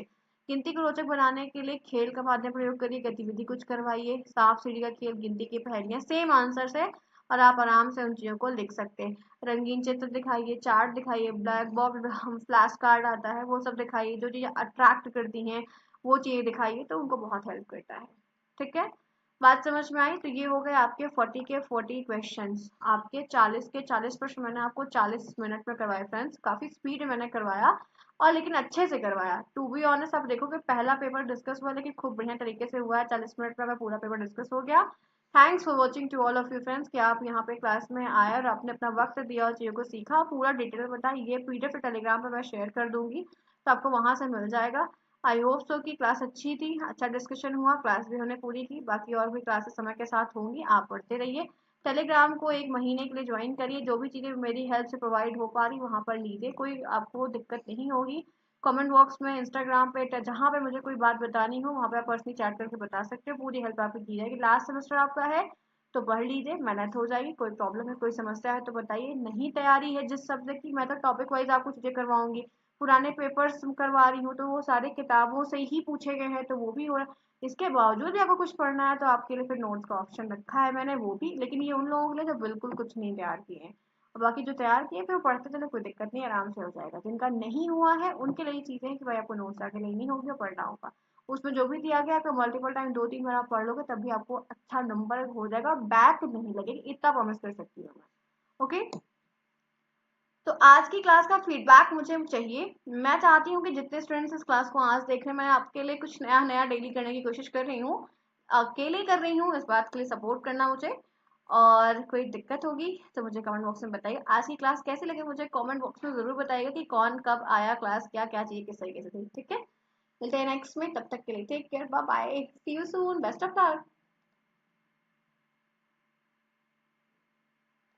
[SPEAKER 1] गिनती को रोचक बनाने के लिए खेल का माध्यम प्रयोग करिए, गतिविधि कुछ करवाइए, सांप सीढ़ी का खेल, गिनती की पहेलियां, सेम आंसर्स है, और आप आराम से उन चीजों को लिख सकते हैं। रंगीन चित्र दिखाइए, चार्ट दिखाइए, ब्लैक बोर्ड, फ्लैश कार्ड आता है, वो सब दिखाइए, जो चीजें अट्रैक्ट करती हैं वो चीजें दिखाइए, तो उनको बहुत हेल्प करता है। ठीक है, बात समझ में आई। तो ये हो गए आपके 40 के 40 क्वेश्चंस। आपके 40 के 40 प्रश्न मैंने आपको 40 मिनट में करवाए फ्रेंड्स, काफी स्पीड में मैंने करवाया, और लेकिन अच्छे से करवाया। टू बी ऑनेस्ट, आप देखोगे पहला पेपर डिस्कस हुआ लेकिन खूब बढ़िया तरीके से हुआ है। 40 मिनट में पूरा पेपर डिस्कस हो गया। Thanks for watching to all of you friends, कि आप यहाँ पे क्लास में आए और आपने अपना वक्त दिया और चीज़ों को सीखा, पूरा डिटेल में बताया। ये पीडीएफ टेलीग्राम पे मैं शेयर कर दूंगी, तो आपको वहां से मिल जाएगा। आई होप सो कि क्लास अच्छी थी, अच्छा डिस्कशन हुआ, क्लास भी हमने पूरी की। बाकी और भी क्लासेस समय के साथ होंगी, आप पढ़ते रहिए। टेलीग्राम को 1 महीने के लिए ज्वाइन करिए, जो भी चीज़ें मेरी हेल्प से प्रोवाइड हो पा रही वहाँ पर लीजिए, कोई आपको दिक्कत नहीं होगी। कमेंट बॉक्स में, इंस्टाग्राम पे, जहाँ पे मुझे कोई बात बतानी हो वहाँ पे आप पर्सनली चैट करके बता सकते हो, पूरी हेल्प आपकी की जाएगी। लास्ट सेमेस्टर आपका है तो पढ़ लीजिए, मेहनत हो जाएगी। कोई प्रॉब्लम है, कोई समस्या है तो बताइए। नहीं तैयारी है जिस सब्जेक्ट की, मैं तो टॉपिक वाइज आपको चीजें करवाऊंगी। पुराने पेपर्स करवा रही हूँ तो वो सारे किताबों से ही पूछे गए हैं, तो वो भी हो रहा है। इसके बावजूद भी आपको कुछ पढ़ना है तो आपके लिए फिर नोट्स का ऑप्शन रखा है मैंने, वो भी। लेकिन ये उन लोगों के लिए जो बिल्कुल कुछ नहीं तैयार किए हैं, और बाकी जो तैयार किए फिर वो पढ़ते चले, कोई दिक्कत नहीं, आराम से हो जाएगा। जिनका नहीं हुआ है उनके लिए चीजें हैं कि भाई आपको नोट्स आके लेनी होगी और पढ़ना होगा। उसमें जो भी दिया गया है आपको मल्टीपल टाइम 2 3 बार आप पढ़ लोगे तब भी आपको अच्छा नंबर हो जाएगा, बैक नहीं लगेगी, इतना प्रॉमिस कर सकती हूँ मैं। ओके, तो आज की क्लास का फीडबैक मुझे चाहिए। मैं चाहती हूँ कि जितने स्टूडेंट्स इस क्लास को आज देख रहे हैं, मैं आपके लिए कुछ नया नया डेली करने की कोशिश कर रही हूँ, अकेले कर रही हूँ। इस बात के लिए सपोर्ट करना मुझे, और कोई दिक्कत होगी तो मुझे कमेंट बॉक्स में बताइए। आज की क्लास कैसी लगी मुझे कमेंट बॉक्स में जरूर बताइएगा कि कौन कब आया, क्लास क्या क्या चाहिए, किस तरीके से थी। ठीक है, मिलते हैं नेक्स्ट में, तब तक के लिए take care, bye bye, see you soon, best of luck.